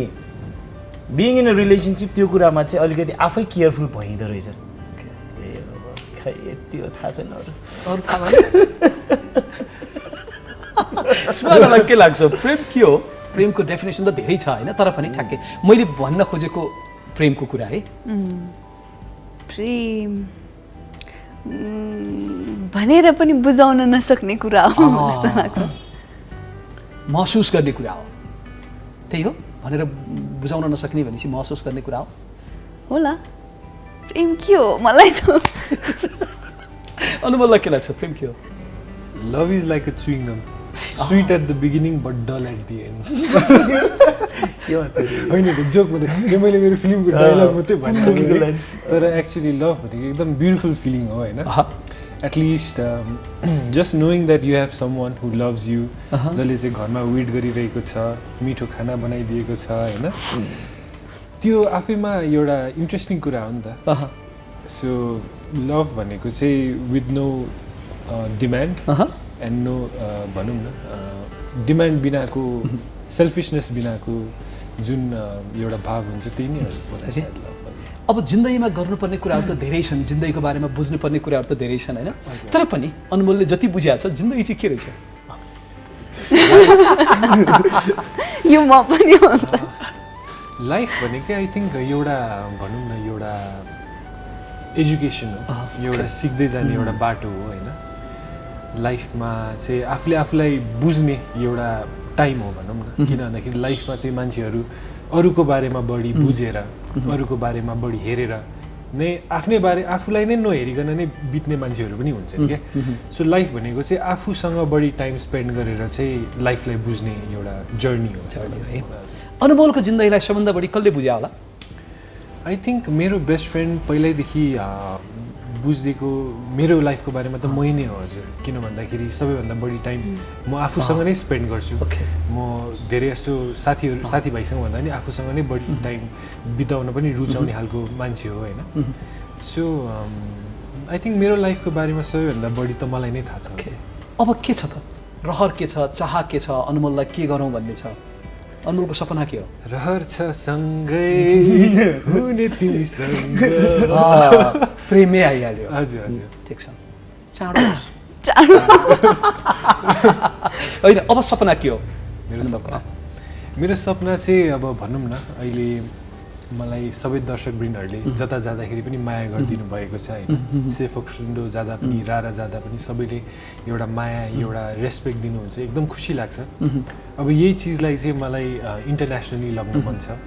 बिइङ इन अ रिलेसनसिप त्यो कुरामा चाहिँ अलिकति आफै केयरफुल भइँदो रहेछ खै यति हो थाहा छैन अरू थाहा सुनालाई के लाग्छ प्रेम के हो? प्रेमको डेफिनेसन त धेरै छ होइन तर पनि ठ्याक्कै मैले भन्न खोजेको प्रेमको कुरा है प्रेम भनेर पनि बुझाउन नसक्ने कुरा हो जस्तो लाग्छ महसुस गर्ने कुरा हो त्यही हो भनेर बुझाउन नसक्ने भनेपछि महसुस गर्ने कुरा हो होला प्रेम के हो मलाई अनुभवलाई के लाग्छ प्रेम के हो? Love is like a chewing gum sweet at the beginning but dull at the end होइन जोक मात्रै मैले मेरो फिल्मको डायलग मात्रै भनेको तर एक्चुअली लभ भनेको एकदम ब्युटिफुल फिलिङ हो होइन at least just knowing that you have someone who loves you जसले चाहिँ घरमा वेट गरिरहेको छ मिठो खाना बनाइदिएको छ होइन त्यो आफैमा एउटा इन्ट्रेस्टिङ कुरा हो नि त सो लभ भनेको चाहिँ with no demand and no भनौँ न डिमान्ड बिनाको सेल्फिसनेस बिनाको जुन एउटा भाव हुन्छ त्यही नै हो। अब जिन्दगीमा गर्नुपर्ने कुराहरू त धेरै छन् जिन्दगीको बारेमा बुझ्नुपर्ने कुराहरू त धेरै छन् होइन तर पनि अनमोलले जति बुझिएको छ जिन्दगी चाहिँ के रहेछ यो म पनि हुन्छ लाइफ भनेकै आई थिङ्क एउटा भनौँ न एउटा एजुकेसन हो एउटा सिक्दै जाने एउटा बाटो हो होइन लाइफमा चाहिँ आफूले आफूलाई बुझ्ने एउटा टाइम हो भनौँ न किन भन्दाखेरि लाइफमा चाहिँ मान्छेहरू अरूको बारेमा बढी बुझेर अरूको बारेमा बढी हेरेर नै आफ्नै बारे आफूलाई नै नहेरिकन नै बित्ने मान्छेहरू पनि हुन्छन् क्या सो लाइफ भनेको चाहिँ आफूसँग बढी टाइम स्पेन्ड गरेर चाहिँ लाइफलाई बुझ्ने एउटा जर्नी हो। अनमोलको जिन्दगीलाई सबभन्दा बढी कसले बुझ्यो होला? आई थिङ्क मेरो बेस्ट फ्रेन्ड पहिल्यैदेखि बुझेको मेरो लाइफको बारेमा त मै नै हो हजुर किन भन्दाखेरि सबैभन्दा बढी टाइम म आफूसँग नै स्पेन्ड गर्छु म धेरै जस्तो साथीभाइसँग भन्दा नि आफूसँग नै बढी टाइम बिताउन पनि रुचाउने खालको मान्छे हो होइन सो आई थिङ्क मेरो लाइफको बारेमा सबैभन्दा बढी त मलाई नै थाहा छ। अब के छ त रहर के छ चाह के छ अनमोललाई के गरौँ भन्ने छ अनमोलको सपना के हो? रहर छ सँगै हुने तिमीसँग प्रेमै आइहाल्यो हजुर हजुर ठिक छ चाँडो होइन अब सपना के हो मेरो सपना चाहिँ अब भनौँ न अहिले मलाई सबै दर्शकवृन्दहरूले जता जाँदाखेरि पनि माया गरिदिनु भएको छ होइन सेफक सुन्डो जाँदा पनि रारा जाँदा पनि सबैले एउटा माया एउटा रेस्पेक्ट दिनुहुन्छ एकदम खुसी लाग्छ। अब यही चिजलाई चाहिँ मलाई इन्टरनेसनली लग्न मन छ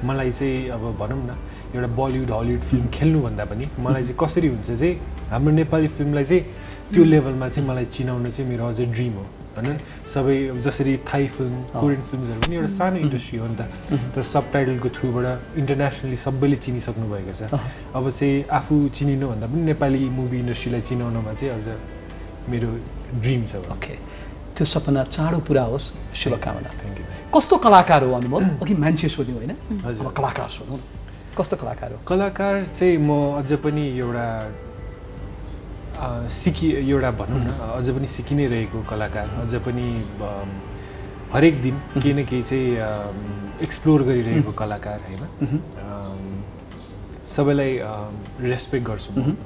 मलाई चाहिँ अब भनौँ न एउटा बलिउड हलिउड फिल्म खेल्नुभन्दा पनि मलाई चाहिँ कसरी हुन्छ चाहिँ हाम्रो नेपाली फिल्मलाई चाहिँ त्यो लेभलमा चाहिँ मलाई चिनाउन चाहिँ मेरो अझै ड्रिम हो होइन सबै जसरी थाई फिल्म कोरियन फिल्महरू पनि एउटा सानो इन्डस्ट्री हो नि त तर सब टाइटलको थ्रुबाट इन्टरनेसनली सबैले चिनिसक्नु भएको छ अब चाहिँ आफू चिनिनुभन्दा पनि नेपाली मुभी इन्डस्ट्रीलाई चिनाउनमा चाहिँ अझ मेरो ड्रिम छ। ओके त्यो सपना चाँडो पुरा होस् शुभकामना। Thank you. कस्तो कलाकार हो अनुभव अघि मान्छे सोध्यौँ होइन अब कलाकार सोधौँ कस्तो कलाकार हो? कलाकार चाहिँ म अझ पनि एउटा एउटा भनौँ न अझ पनि सिकि नै रहेको कलाकार अझ पनि हरेक दिन केही न केही चाहिँ एक्सप्लोर गरिरहेको कलाकार होइन सबैलाई रेस्पेक्ट गर्छु म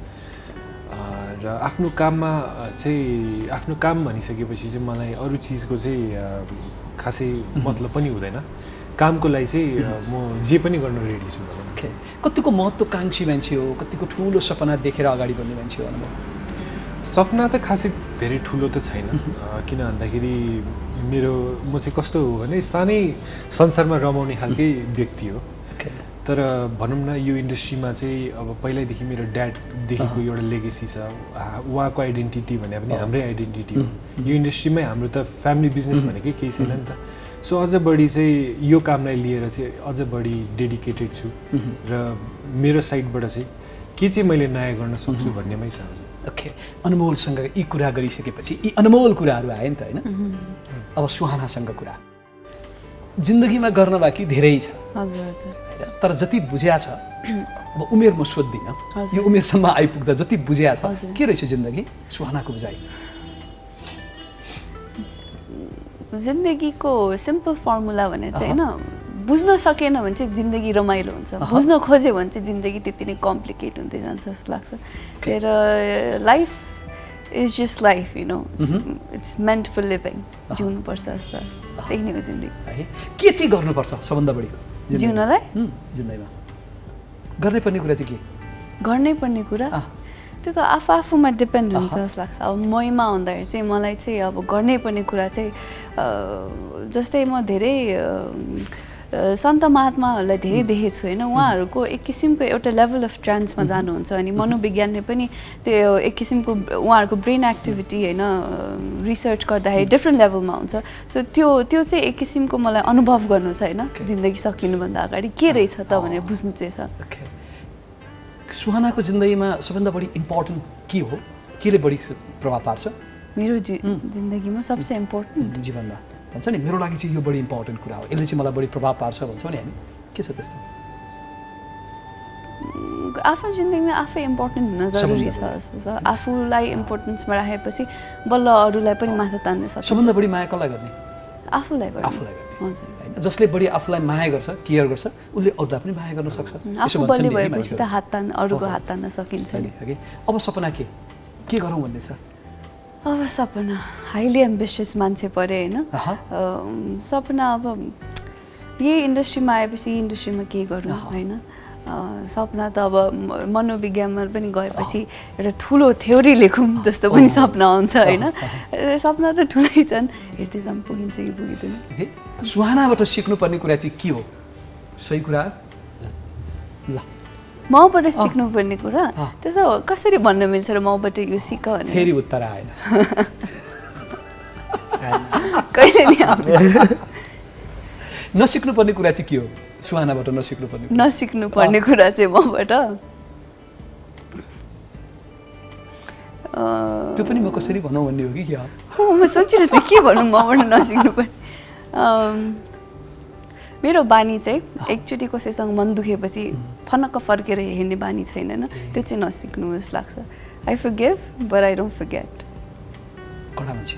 र आफ्नो काममा चाहिँ आफ्नो काम भनिसकेपछि चाहिँ मलाई अरू चिजको चाहिँ खासै मतलब पनि हुँदैन कामको लागि चाहिँ म जे पनि गर्न रेडी छु। कतिको महत्त्वकाङ्क्षी मान्छे हो कतिको ठुलो सपना देखेर अगाडि बढ्ने मान्छे हो अनुभव? सपना त खासै धेरै ठुलो त छैन किन भन्दाखेरि म चाहिँ कस्तो हो भने सानै संसारमा रमाउने खालकै व्यक्ति हो तर भनौँ न यो इन्डस्ट्रीमा चाहिँ अब पहिल्यैदेखि मेरो ड्याडदेखिको एउटा लेगेसी छ, उहाँको आइडेन्टिटी भने पनि हाम्रै आइडेन्टिटी हो। यो इन्डस्ट्रीमै हाम्रो त फ्यामिली बिजनेस भनेकै केही छैन नि त। सो अझ बढी चाहिँ यो कामलाई लिएर चाहिँ अझ बढी डेडिकेटेड छु र मेरो साइडबाट चाहिँ के चाहिँ मैले नयाँ गर्न सक्छु भन्नेमै छ। ओके, अनमोलसँग यी कुरा गरिसकेपछि यी अनमोल कुराहरू आए नि त होइन। अब सुहानासँग कुरा, जिन्दगीमा गर्न बाँकी धेरै छ हजुर, तर जति बुझ्या छ अब उमेर म सोध्दिनँ, यो उमेरसम्म आइपुग्दा जति बुझ्या छ के रहेछ जिन्दगी सुहानाको बुझाइ? जिन्दगीको सिम्पल फर्मुला भने चाहिँ होइन, बुझ्न सकेन भने चाहिँ जिन्दगी रमाइलो हुन्छ, बुझ्न खोज्यो भने चाहिँ जिन्दगी त्यति नै कम्प्लिकेट हुँदै जान्छ जस्तो लाग्छ। तर life is just life, you know, it's meant for living, जिउनुपर्छ जस्तो त्यही नै हो जिन्दगी। के चाहिँ गर्नुपर्छ सबभन्दा बढी जिउनलाई? जिन्दगीमा गर्नै पर्ने कुरा चाहिँ के? गर्नै पर्ने कुरा त्यो त आफूमा डिपेन्ड हुन्छ जस्तो लाग्छ। अब मैमा हुँदाखेरि चाहिँ मलाई चाहिँ अब गर्नै पर्ने कुरा चाहिँ जस्तै म धेरै सन्त महात्माहरूलाई धेरै देखेको छु होइन, उहाँहरूको एक किसिमको एउटा लेभल अफ ट्रान्समा जानुहुन्छ अनि मनोविज्ञानले पनि त्यो एक किसिमको उहाँहरूको ब्रेन एक्टिभिटी होइन रिसर्च गर्दाखेरि डिफ्रेन्ट लेभलमा हुन्छ। सो त्यो चाहिँ एक किसिमको मलाई अनुभव गर्नु छ होइन, जिन्दगी सकिनुभन्दा अगाडि के रहेछ त भनेर बुझ्नु चाहिँ छ। सुहानाको जिन्दगीमा सबभन्दा बढी इम्पोर्टेन्ट के हो, केले बढी प्रभाव पार्छ मेरो जिन्दगीमा? सबसे इम्पोर्टेन्ट जीवनमा भन्छ नि मेरो लागि चाहिँ यो बढी इम्पोर्टेन्ट कुरा हो, यसले चाहिँ मलाई बढी प्रभाव पार्छ भन्छौँ नि हामी, के छ त्यस्तो? आफ्नो जिन्दगीमा आफै इम्पोर्टेन्ट हुन जरुरी छ जस्तो छ। आफूलाई इम्पोर्टेन्समा राखेपछि बल्ल अरूलाई पनि माथा तान्न सक्छ। सबभन्दा बढी माया कसलाई गर्ने? आफूलाई गर्ने। आफूलाई गर्ने होइन, जसले बढी आफूलाई माया गर्छ, केयर गर्छ, उसले अरूलाई पनि माया गर्न सक्छ। आफू बलियो भएपछि त हात तान्न, अरूको हात तान्न सकिन्छ नि। अब सपना के गरौँ भन्ने छ? अब सपना हाइली एम्बिसियस मान्छे परे होइन, सपना अब यही इन्डस्ट्रीमा आएपछि यही इन्डस्ट्रीमा के गरौँ होइन। सपना त अब मनोविज्ञानमा पनि गएपछि एउटा ठुलो थ्योरी लेखौँ जस्तो पनि सपना आउँछ होइन। सपना त ठुलै छन्, हेर्दैसम्म पुगिन्छ कि पुगिँदैन। सुहानाबाट सिक्नुपर्ने कुरा चाहिँ के हो? सही कुरा ल, मबाट सिक्नुपर्ने कुरा त्यसो कसरी भन्न मिल्छ र मबाट यो सिक भने? फेरि उत्तर आएन कहिले नि। नसिक्नुपर्ने कुरा चाहिँ के हो सुहानाबाट? नसिक्नुपर्ने कुरा चाहिँ मबाट त्यो पनि म कसरी भनौँ भन्ने हो कि क्या? म सोचिरहेको थिएँ के भनौँ मबाट नसिक्नुपर्ने। मेरो बानी चाहिँ एकचोटि कसैसँग मन दुखेपछि फनक्क फर्केर हेर्ने बानी छैन होइन, त्यो चाहिँ नसिक्नु जस्तो लाग्छ। I forgive but I don't forget. कडा मान्छे,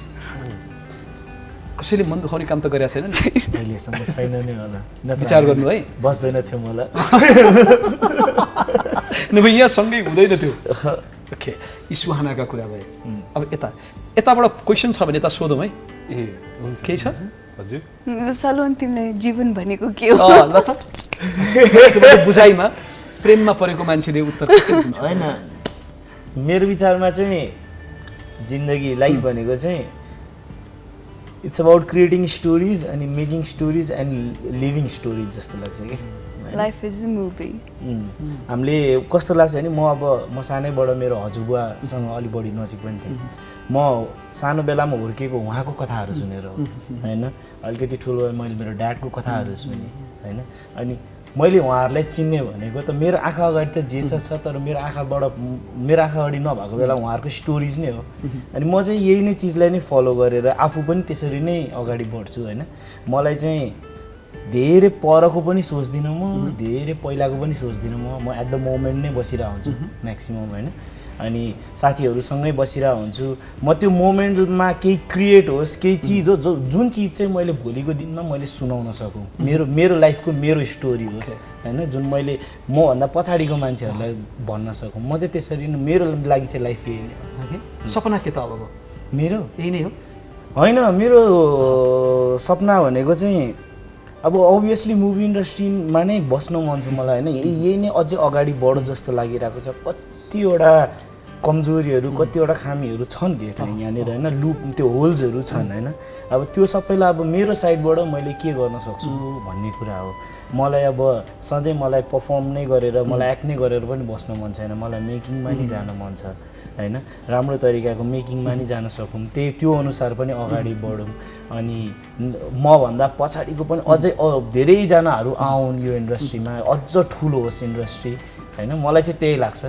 कसैले मन दुखाउने काम त गरेको छैन नि अहिलेसम्म, छैन नै होला। विचार गर्नु है, बस्दैन थियो मलाई नभए यहाँ सँगै हुँदैन थियो। ओके, यी सुहानाका कुरा भए। अब यताबाट क्वेसन छ भने यता सोधौँ है। ए हुन्छ, केही छ? हजुर सलोन, तिमीलाई जीवन भनेको के हो? ल त बुझाइमा प्रेममा परेको मान्छेले उत्तर कसरी दिन्छ? होइन, मेरो विचारमा चाहिँ जिन्दगी लाइफ भनेको चाहिँ इट्स अबाउट क्रिएटिङ स्टोरिज अनि making stories and living stories जस्तो लाग्छ कि। Life is a movie. हामीले कस्तो लाग्छ भने म सानैबाट मेरो हजुरबुवासँग अलिक बढी नजिक पनि थिएँ। म सानो बेलामा हुर्केको उहाँको कथाहरू सुनेर हो होइन, अलिकति ठुलो मैले मेरो ड्याडको कथाहरू सुनेँ होइन। अनि मैले उहाँहरूलाई चिन्ने भनेको त मेरो आँखा अगाडि त जे छ, तर मेरो आँखा अगाडि नभएको बेला उहाँहरूको स्टोरिज नै हो। अनि म चाहिँ यही नै चिजलाई नै फलो गरेर आफू पनि त्यसरी नै अगाडि बढ्छु होइन। मलाई चाहिँ धेरै परको पनि सोच्दिनँ म, धेरै पहिलाको पनि सोच्दिनँ म एट द मोमेन्ट नै बसिरहेको हुन्छु म्याक्सिमम् होइन। अनि साथीहरूसँगै बसिरहेको हुन्छु म। त्यो मोमेन्टमा केही क्रिएट होस्, केही चिज हो जुन चिज चाहिँ मैले भोलिको दिनमा मैले सुनाउन सकौँ, मेरो लाइफको मेरो स्टोरी होस् होइन, जुन मैले मभन्दा पछाडिको मान्छेहरूलाई भन्न सकौँ। म चाहिँ त्यसरी नै, मेरो लागि चाहिँ लाइफ यही नै। सपना के त अब मेरो यही नै हो होइन। मेरो सपना भनेको चाहिँ अब अभियसली मुभी इन्डस्ट्रीमा नै बस्नु मन छ मलाई होइन। यही नै अझै अगाडि बढोस् जस्तो लागिरहेको छ। कतिवटा कमजोरीहरू कतिवटा खामीहरू छन् यहाँनिर होइन लुप त्यो होल्सहरू छन् होइन अब त्यो सबैलाई अब मेरो साइडबाट मैले के गर्न सक्छु भन्ने कुरा हो मलाई अब सधैँ मलाई पर्फर्म नै गरेर मलाई एक्ट नै गरेर पनि बस्न मन छैन मलाई मेकिङमा नि जान मन छ होइन राम्रो तरिकाको मेकिङमा नि जान सकौँ त्यो अनुसार पनि अगाडि बढौँ अनि मभन्दा पछाडिको पनि अझै धेरैजनाहरू आउन् यो इन्डस्ट्रीमा अझ ठुलो होस् इन्डस्ट्री होइन मलाई चाहिँ त्यही लाग्छ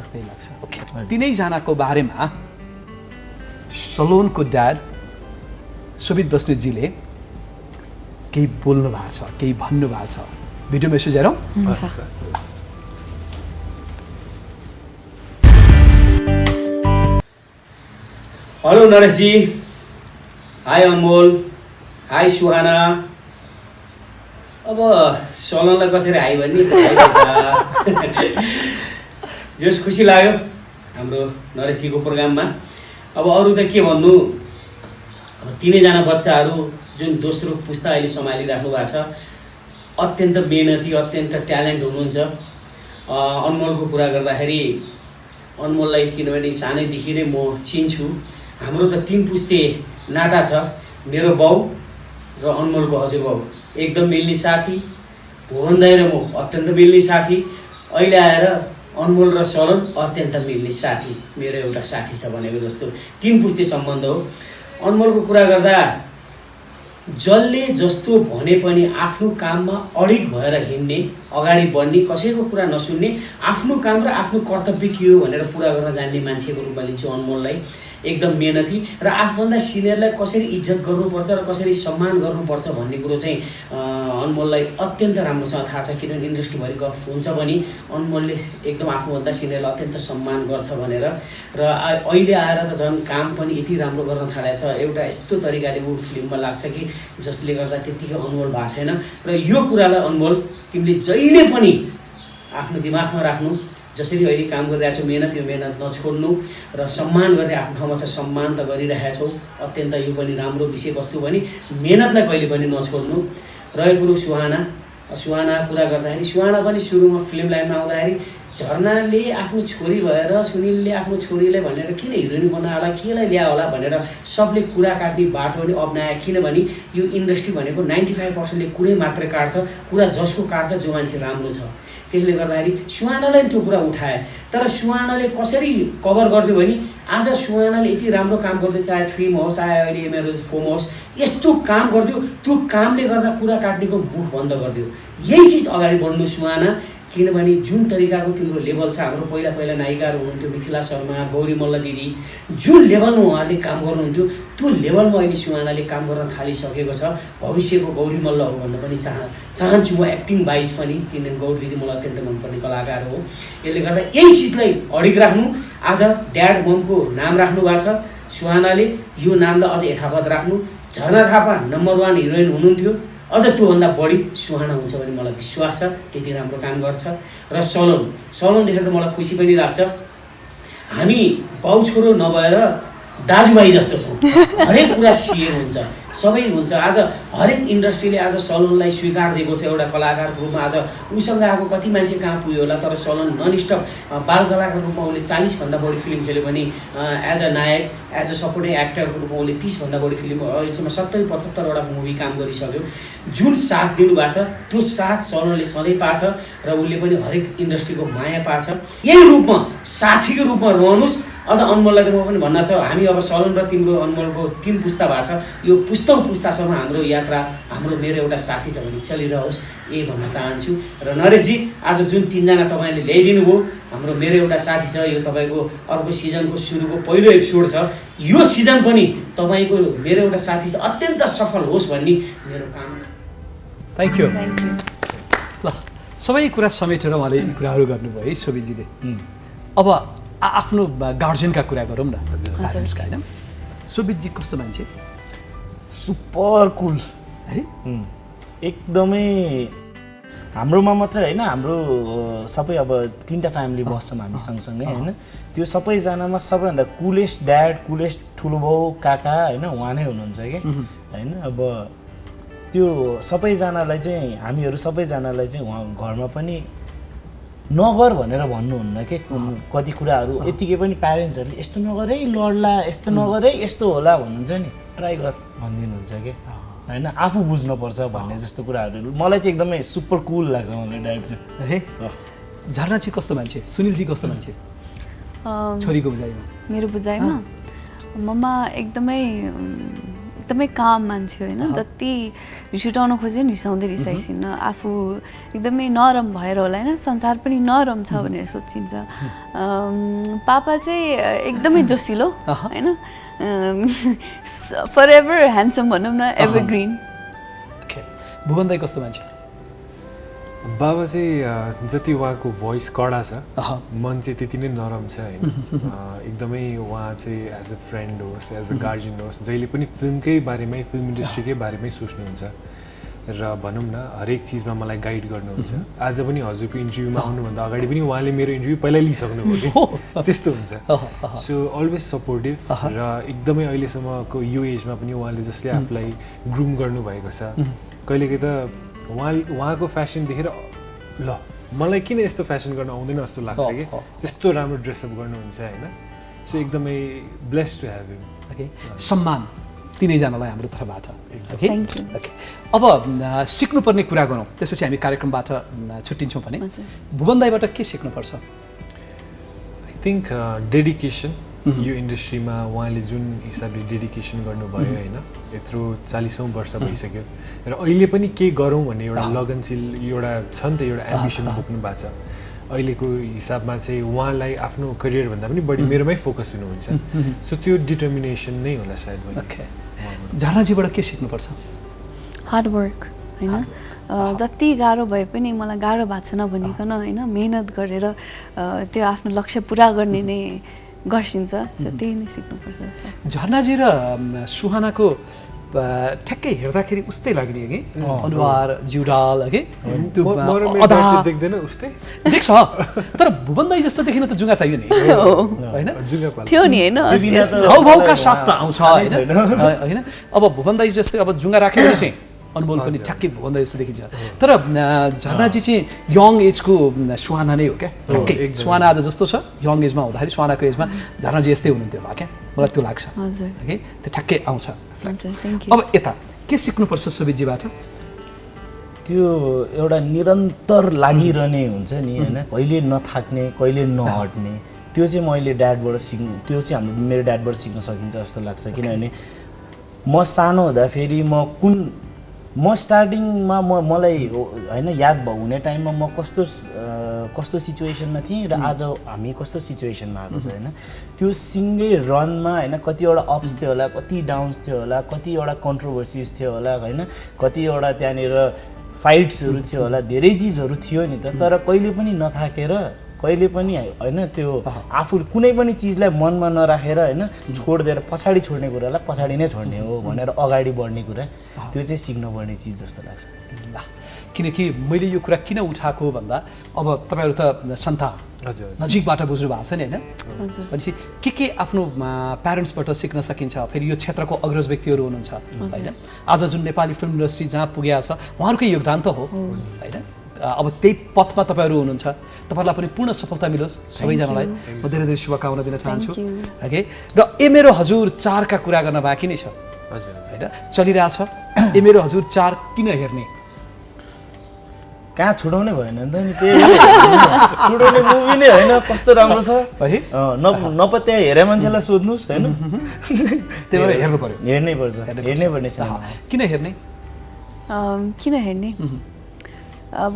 ओके तिनैजनाको बारेमा सलोनको ड्याड सुबित बस्नेतजीले केही बोल्नु भएको छ केही भन्नु भएको छ भिडियो मेसेज हेरौँ हेलो नरेशजी हाई अनमोल हाई सुहाना अब सलोनलाई कसरी हाई भन्ने जस खुसी लाग्यो हाम्रो नरेशजीको प्रोग्राममा अब अरू त के भन्नु अब तिनैजना बच्चाहरू जुन दोस्रो पुस्ता अहिले सम्हालिराख्नु भएको छ अत्यन्त मेहनती अत्यन्त ट्यालेन्ट हुनुहुन्छ अनमोलको कुरा गर्दाखेरि अनमोललाई किनभने सानैदेखि नै म चिन्छु हाम्रो त 3 पुस्ते नाता छ मेरो बाउ र अनमोलको हजुरबाउ एकदम मिल्ने साथी भुवन दाइ र म अत्यन्त मिल्ने साथी अहिले आएर अनमोल र सलोन अत्यन्त मिल्ने साथी मेरो एउटा साथी छ भनेको जस्तो 3 पुस्ते सम्बन्ध हो अनमोलको कुरा गर्दा जसले जस्तो भने पनि आफ्नो काममा अडिग भएर हिँड्ने अगाडि बढ्ने कसैको कुरा नसुन्ने आफ्नो काम र आफ्नो कर्तव्य के हो भनेर पुरा गर्न जान्ने मान्छेको रूपमा लिन्छु अनमोललाई एकदम मेहनती र आफूभन्दा सिनियरलाई कसरी इज्जत गर्नुपर्छ र कसरी सम्मान गर्नुपर्छ भन्ने कुरो चाहिँ अनमोललाई अत्यन्त राम्रोसँग थाहा छ किनभने इन्डस्ट्रीभरि गफ हुन्छ भने अनमोलले एकदम आफूभन्दा सिनियरलाई अत्यन्त सम्मान गर्छ भनेर र अहिले आएर त झन् काम पनि यति राम्रो गर्न थालेको छ एउटा यस्तो तरिकाले ऊ फिल्ममा लाग्छ कि जसले गर्दा त्यतिकै अनमोल भएको छैन र यो कुरालाई अनमोल तिमीले जहिले पनि आफ्नो दिमागमा राख्नु जसरी अहिले काम गरिरहेको छौ मेहनत यो मेहनत नछोड्नु र सम्मान गर्ने आफ्नो ठाउँमा छ सम्मान त गरिरहेका छौ अत्यन्त यो पनि राम्रो विषयवस्तु पनि मेहनतलाई कहिले पनि नछोड्नु रहेको कुरो सुहाना कुरा गर्दाखेरि सुहाना पनि सुरुमा फिल्म लाइनमा आउँदाखेरि झरनाले आफ्नो छोरी भएर सुनिलले आफ्नो छोरीलाई भनेर किन हिरोइन बनायो होला केलाई ल्यायो होला भनेर सबले कुरा काट्ने बाटो पनि अप्नाए किनभने यो इन्डस्ट्री भनेको 95%ले कुरै मात्र काट्छ कुरा जसको काट्छ जो मान्छे राम्रो छ त्यसले गर्दाखेरि सुहानालाई त्यो कुरा उठाए तर सुहानाले कसरी कभर गर्दियो भने आज सुहानाले यति राम्रो काम गर्दै चाहे 3 मा होस् चाहे अहिले मेरो 4 मा होस् यस्तो काम गर्दियो त्यो कामले गर्दा कुरा काट्नेको मुख बन्द गरिदियो यही चिज अगाडि बढ्नु सुहाना किनभने जुन तरिकाको तिम्रो लेभल छ हाम्रो पहिला नायिकाहरू हुनुहुन्थ्यो मिथिला शर्मा गौरी मल्ल दिदी जुन लेभलमा उहाँहरूले काम गर्नुहुन्थ्यो त्यो लेभलमा अहिले सुहानाले काम गर्न थालिसकेको छ भविष्यको गौरी मल्ल हो भन्न पनि चाहन्छु म एक्टिङ वाइज पनि किनभने गौरी दिदी मलाई अत्यन्त मनपर्ने कलाकार हो यसले गर्दा यही चिजलाई अडिग राख्नु आज ड्याड ममको नाम राख्नु भएको छ सुहानाले यो नामलाई अझ यथावत राख्नु झरना थापा नम्बर 1 हिरोइन हुनुहुन्थ्यो अझ त्योभन्दा बढी सुहाना हुन्छ भने मलाई विश्वास छ त्यति राम्रो काम गर्छ र सलोन देखेर त मलाई खुसी पनि लाग्छ हामी बाउ छोरो नभएर दाजुभाइ जस्तो छौँ हरेक कुरा सियर हुन्छ सबै हुन्छ आज हरेक इन्डस्ट्रीले आज सलोनलाई स्वीकार दिएको छ एउटा कलाकारको रूपमा आज उसँग आएको कति मान्छे कहाँ पुग्यो होला तर सलोन ननस्टप बाल कलाकारको रूपमा उसले 40 भन्दा बढी फिल्म खेल्यो भने एज अ नायक एज अ सपोर्टिङ एक्टरको रूपमा उसले 30 भन्दा बढी फिल्म अहिलेसम्म 70-75 वटा मुभी काम गरिसक्यो जुन साथ दिनुभएको छ त्यो साथ सलोनले सधैँ पाछ र उसले पनि हरेक इन्डस्ट्रीको माया पाछ यही रूपमा साथीको रूपमा रहनुहोस् अझ अनमोललाई त म पनि भन्न छ हामी अब सलोन र तिम्रो अनमोलको 3 पुस्ता भएको छ यो पुस्तासम्म हाम्रो यात्रा मेरो एउटा साथी छ भने चलिरहोस् यही भन्न चाहन्छु र नरेशजी आज जुन 3 जना तपाईँले ल्याइदिनु भयो हाम्रो मेरो एउटा साथी छ यो तपाईँको अर्को सिजनको सुरुको पहिलो एपिसोड छ यो सिजन पनि तपाईँको मेरो एउटा साथी छ अत्यन्त सफल होस् भन्ने मेरो कामना थ्याङ्क यू ल सबै कुरा समेटेर उहाँले यी कुराहरू गर्नुभयो है सोभिजीले अब आफ्नो गार्जियनका कुरा गरौँ न होइन सुबितजी कस्तो मान्छे सुपर कुल है एकदमै हाम्रोमा मात्रै होइन हाम्रो सबै अब 3टा फ्यामिली बस्छौँ हामी सँगसँगै होइन त्यो सबैजनामा सबैभन्दा कुलेस्ट ड्याड कुलेस्ट ठुलो बाउ काका होइन उहाँ नै हुनुहुन्छ कि होइन अब त्यो सबैजनालाई चाहिँ हामीहरू सबैजनालाई चाहिँ उहाँ घरमा पनि नगर भनेर भन्नुहुन्न के कति कुराहरू यतिकै पनि प्यारेन्ट्सहरूले यस्तो नगर है लड्ला यस्तो नगर है यस्तो होला भन्नुहुन्छ नि ट्राई गर भनिदिनुहुन्छ कि होइन आफू बुझ्नुपर्छ भन्ने जस्तो कुराहरू मलाई चाहिँ एकदमै सुपर कुल लाग्छ मलाई ड्याड चाहिँ है झरना चाहिँ कस्तो मान्छे सुनिलजी कस्तो मान्छे छोरीको बुझाइमा मेरो बुझाइमा ममा एकदमै काम मान्छे होइन जति रिस उठाउन खोज्यो नि रिसाउँदै रिसाइसिन्न आफू एकदमै नरम भएर होला होइन संसार पनि नरम छ भनेर सोचिन्छ पापा चाहिँ एकदमै जोसिलो होइन फर एभर ह्यान्डसम भनौँ न एभरग्रिन भुवन दाइ कस्तो मान्छे बाबा चाहिँ जति उहाँको भोइस कडा छ मन चाहिँ त्यति नै नरम छ होइन एकदमै उहाँ चाहिँ एज अ फ्रेन्ड होस् एज अ गार्जियन होस् जहिले पनि फिल्मकै बारेमै फिल्म इन्डस्ट्रीकै बारेमै सोच्नुहुन्छ र भनौँ न हरेक चिजमा मलाई गाइड गर्नुहुन्छ आज पनि हजुरको इन्टरभ्यूमा आउनुभन्दा अगाडि पनि उहाँले मेरो इन्टरभ्यू पहिल्यै लिइसक्नुभयो कि त्यस्तो हुन्छ सो अलवेज सपोर्टिभ र एकदमै अहिलेसम्मको यो एजमा पनि उहाँले जसले आफूलाई ग्रुम गर्नुभएको छ कहिलेकाहीँ त उहाँको फ्यासन देखेर ल मलाई किन यस्तो फ्यासन गर्न आउँदैन जस्तो लाग्छ कि त्यस्तो राम्रो ड्रेसअप गर्नुहुन्छ होइन सो एकदमै blessed to have him okay सम्मान तिनैजनालाई हाम्रो तर्फबाट ओके अब सिक्नुपर्ने कुरा गरौँ त्यसपछि हामी कार्यक्रमबाट छुट्टिन्छौँ भने भुवन दाइबाट के सिक्नुपर्छ आई थिङ्क डेडिकेसन यो इन्डस्ट्रीमा उहाँले जुन हिसाबले डेडिकेसन गर्नुभयो होइन यत्रो 40औं वर्ष भइसक्यो र अहिले पनि के गरौँ भन्ने एउटा लगनशील एउटा छ नि त एउटा एम्बिसन बोक्नु भएको छ अहिलेको हिसाबमा चाहिँ उहाँलाई आफ्नो करियरभन्दा पनि बढी मेरोमै फोकस हुनुहुन्छ सो त्यो डिटर्मिनेसन नै होला सायद झरनाजीबाट के सिक्नुपर्छ हार्डवर्क होइन जति गाह्रो भए पनि मलाई गाह्रो भएको छ नभनिकन होइन मेहनत गरेर त्यो आफ्नो लक्ष्य पुरा गर्ने नै गर्छिन्छ सो त्यही नै सिक्नुपर्छ झरनाजी र सुहानाको ठ्याक्कै हेर्दाखेरि उस्तै लाग्ने कि अनुहार जिउडाल कि देख्दैन उस्तै देख्छ तर भुवन दाइ जस्तो देखिन त जुङ्गा चाहियो नि होइन थियो नि होइन हाउभाउका साथ त आउँछ होइन अब भुवन दाइ जस्तै अब जुङ्गा राखेर चाहिँ अनमोल पनि ठ्याक्कै भुवन दाइ जस्तो देखिन्छ तर झरनाजी चाहिँ यङ एजको सुहाना नै हो क्या ठ्याक्कै सुहाना आज जस्तो छ यङ एजमा हुँदाखेरि सुहानाको एजमा झरनाजी यस्तै हुनुहुन्थ्यो होला क्या मलाई त्यो लाग्छ है त्यो ठ्याक्कै आउँछ अब यता के सिक्नुपर्छ सुबितजीबाट त्यो एउटा निरन्तर लागिरहने हुन्छ नि होइन कहिले नथाक्ने कहिले नहट्ने त्यो चाहिँ मैले ड्याडबाट सिक्नु त्यो चाहिँ हाम्रो मेरो ड्याडबाट सिक्न सकिन्छ जस्तो लाग्छ किनभने म सानो हुँदाखेरि म स्टार्टिङमा मलाई होइन याद भयो हुने टाइममा म कस्तो सिचुएसनमा थिएँ र आज हामी कस्तो सिचुएसनमा आएको छ होइन त्यो सिङ्गै रनमा होइन कतिवटा अप्स थियो होला कति डाउन्स थियो होला कतिवटा कन्ट्रोभर्सिज थियो होला होइन कतिवटा त्यहाँनिर फाइट्सहरू थियो होला धेरै चिजहरू थियो नि त तर कहिले पनि नथाकेर कहिले पनि होइन त्यो आफू कुनै पनि चिजलाई मनमा नराखेर होइन छोडिदिएर पछाडि छोड्ने कुरालाई पछाडि नै छोड्ने हो भनेर अगाडि बढ्ने कुरा त्यो चाहिँ सिक्नुपर्ने चिज जस्तो लाग्छ ल किनकि मैले यो कुरा किन उठाएको भन्दा अब तपाईँहरू त सन्तान नजिकबाट बुझ्नु भएको छ नि होइन भनेपछि के आफ्नो प्यारेन्ट्सबाट सिक्न सकिन्छ फेरि यो क्षेत्रको अग्रज व्यक्तिहरू हुनुहुन्छ होइन आज जुन नेपाली फिल्म इन्डस्ट्री जहाँ पुगेको छ उहाँहरूकै योगदान त हो होइन अब त्यही पथमा तपाईँहरू हुनुहुन्छ तपाईँहरूलाई पनि पूर्ण सफलता मिलोस् सबैजनालाई म धेरै धेरै शुभकामना दिन चाहन्छु ओके र ए मेरो हजुर 4 का कुरा गर्न बाँकी नै छ होइन चलिरहेछ ए मेरो हजुर 4 किन हेर्ने कहाँ छुडाउने भएन नि त नि छुडाउने मुभी नै होइन कस्तो राम्रो छ है त्यहाँ हेरे मान्छेलाई सोध्नुहोस् होइन त्यही भएर हेर्नु पर्यो हेर्नै पर्ने किन हेर्ने अब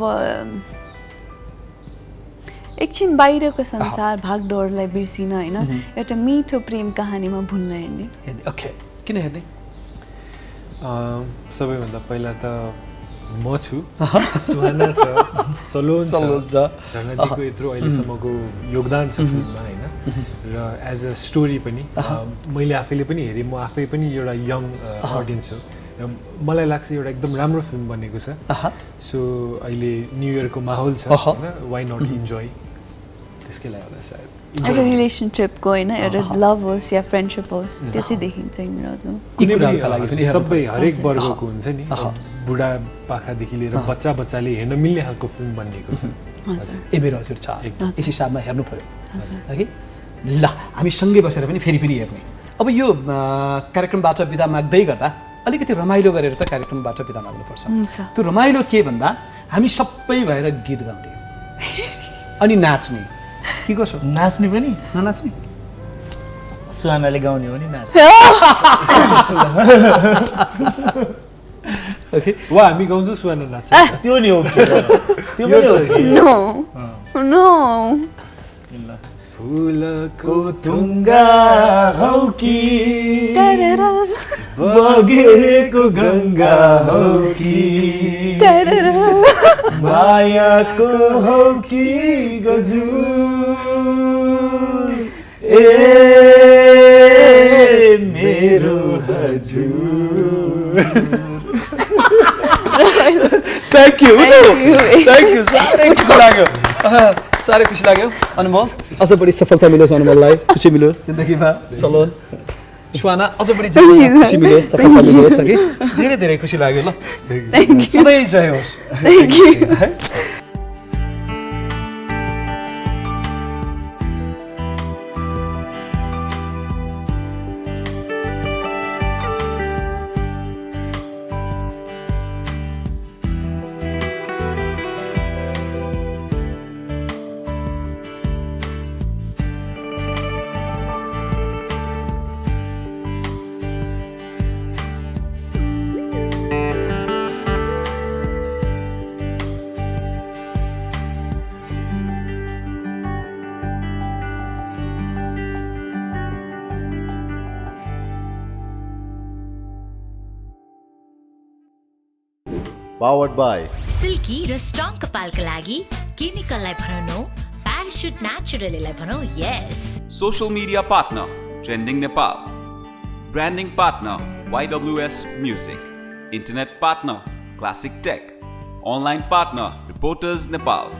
एकछिन बाहिरको संसार भागदौडलाई बिर्सिन होइन एउटा मिठो प्रेम कहानीमा भुल्न हेर्ने ओके किन हेर्ने सबैभन्दा पहिला त म छु सुहाना छ सलोन छ झरनाजीको यत्रो अहिलेसम्मको योगदान छ फिल्ममा होइन र एज अ स्टोरी पनि मैले आफैले पनि हेरेँ म आफै पनि एउटा यङ अडियन्स हो र मलाई लाग्छ एउटा एकदम राम्रो फिल्म बनेको छ सो अहिले न्यु इयरको माहौल छ होइन वाइ नट इन्जोय त्यसकै लागि होला सायद एउटा रिलेसनसिपको होइन एउटा लभ होस् या फ्रेन्डसिप होस् त्यो चाहिँ देखिन्छ इमराजमा सबै हरेक वर्गको हुन्छ नि बुढा पाखादेखि लिएर बच्चाले हेर्न मिल्ने खालको फिल्म बनिएको छ एबेर हजुर छ यस हिसाबमा हेर्नु पर्यो हजुर है ल हामी सँगै बसेर पनि फेरि हेर्ने अब यो कार्यक्रमबाट बिदा माग्दै गर्दा अलिकति रमाइलो गरेर त कार्यक्रमबाट बिदा माग्नुपर्छ त्यो रमाइलो के भन्दा हामी सबै भएर गीत गाउने अनि नाच्ने के कसो नाच्ने पनि ननाच्ने सुहानाले गाउने हो नि नाच ओके वा हामी गाउँछौँ सुहाना नाच्छ त्यो नि हो त्यो पनि हो नो नो फुलको तुङ्गा हौ कि बगेको गङ्गा हौ कि मायाको हौ कि गजुर ए मेरो हजुर थ्याङ्क यू साह्रै खुसी लाग्यो अनुभव अझ बढी सफलता मिलोस् अनुभवलाई खुसी मिलोस् जिन्दगीमा सलोन सुहाना अझ बढी खुसी मिलोस् सफलता मिलोस् कि धेरै धेरै खुसी लाग्यो ल सधैँ जय होस् Powered by सिल्की र स्ट्रङ कपालका लागि केमिकललाई भनौँ प्याराशुट नेचुरललाई भनौँ यस Social media partner, Trending Nepal. Branding partner, YWS Music. Internet partner, Classic Tech. Online partner, Reporters Nepal.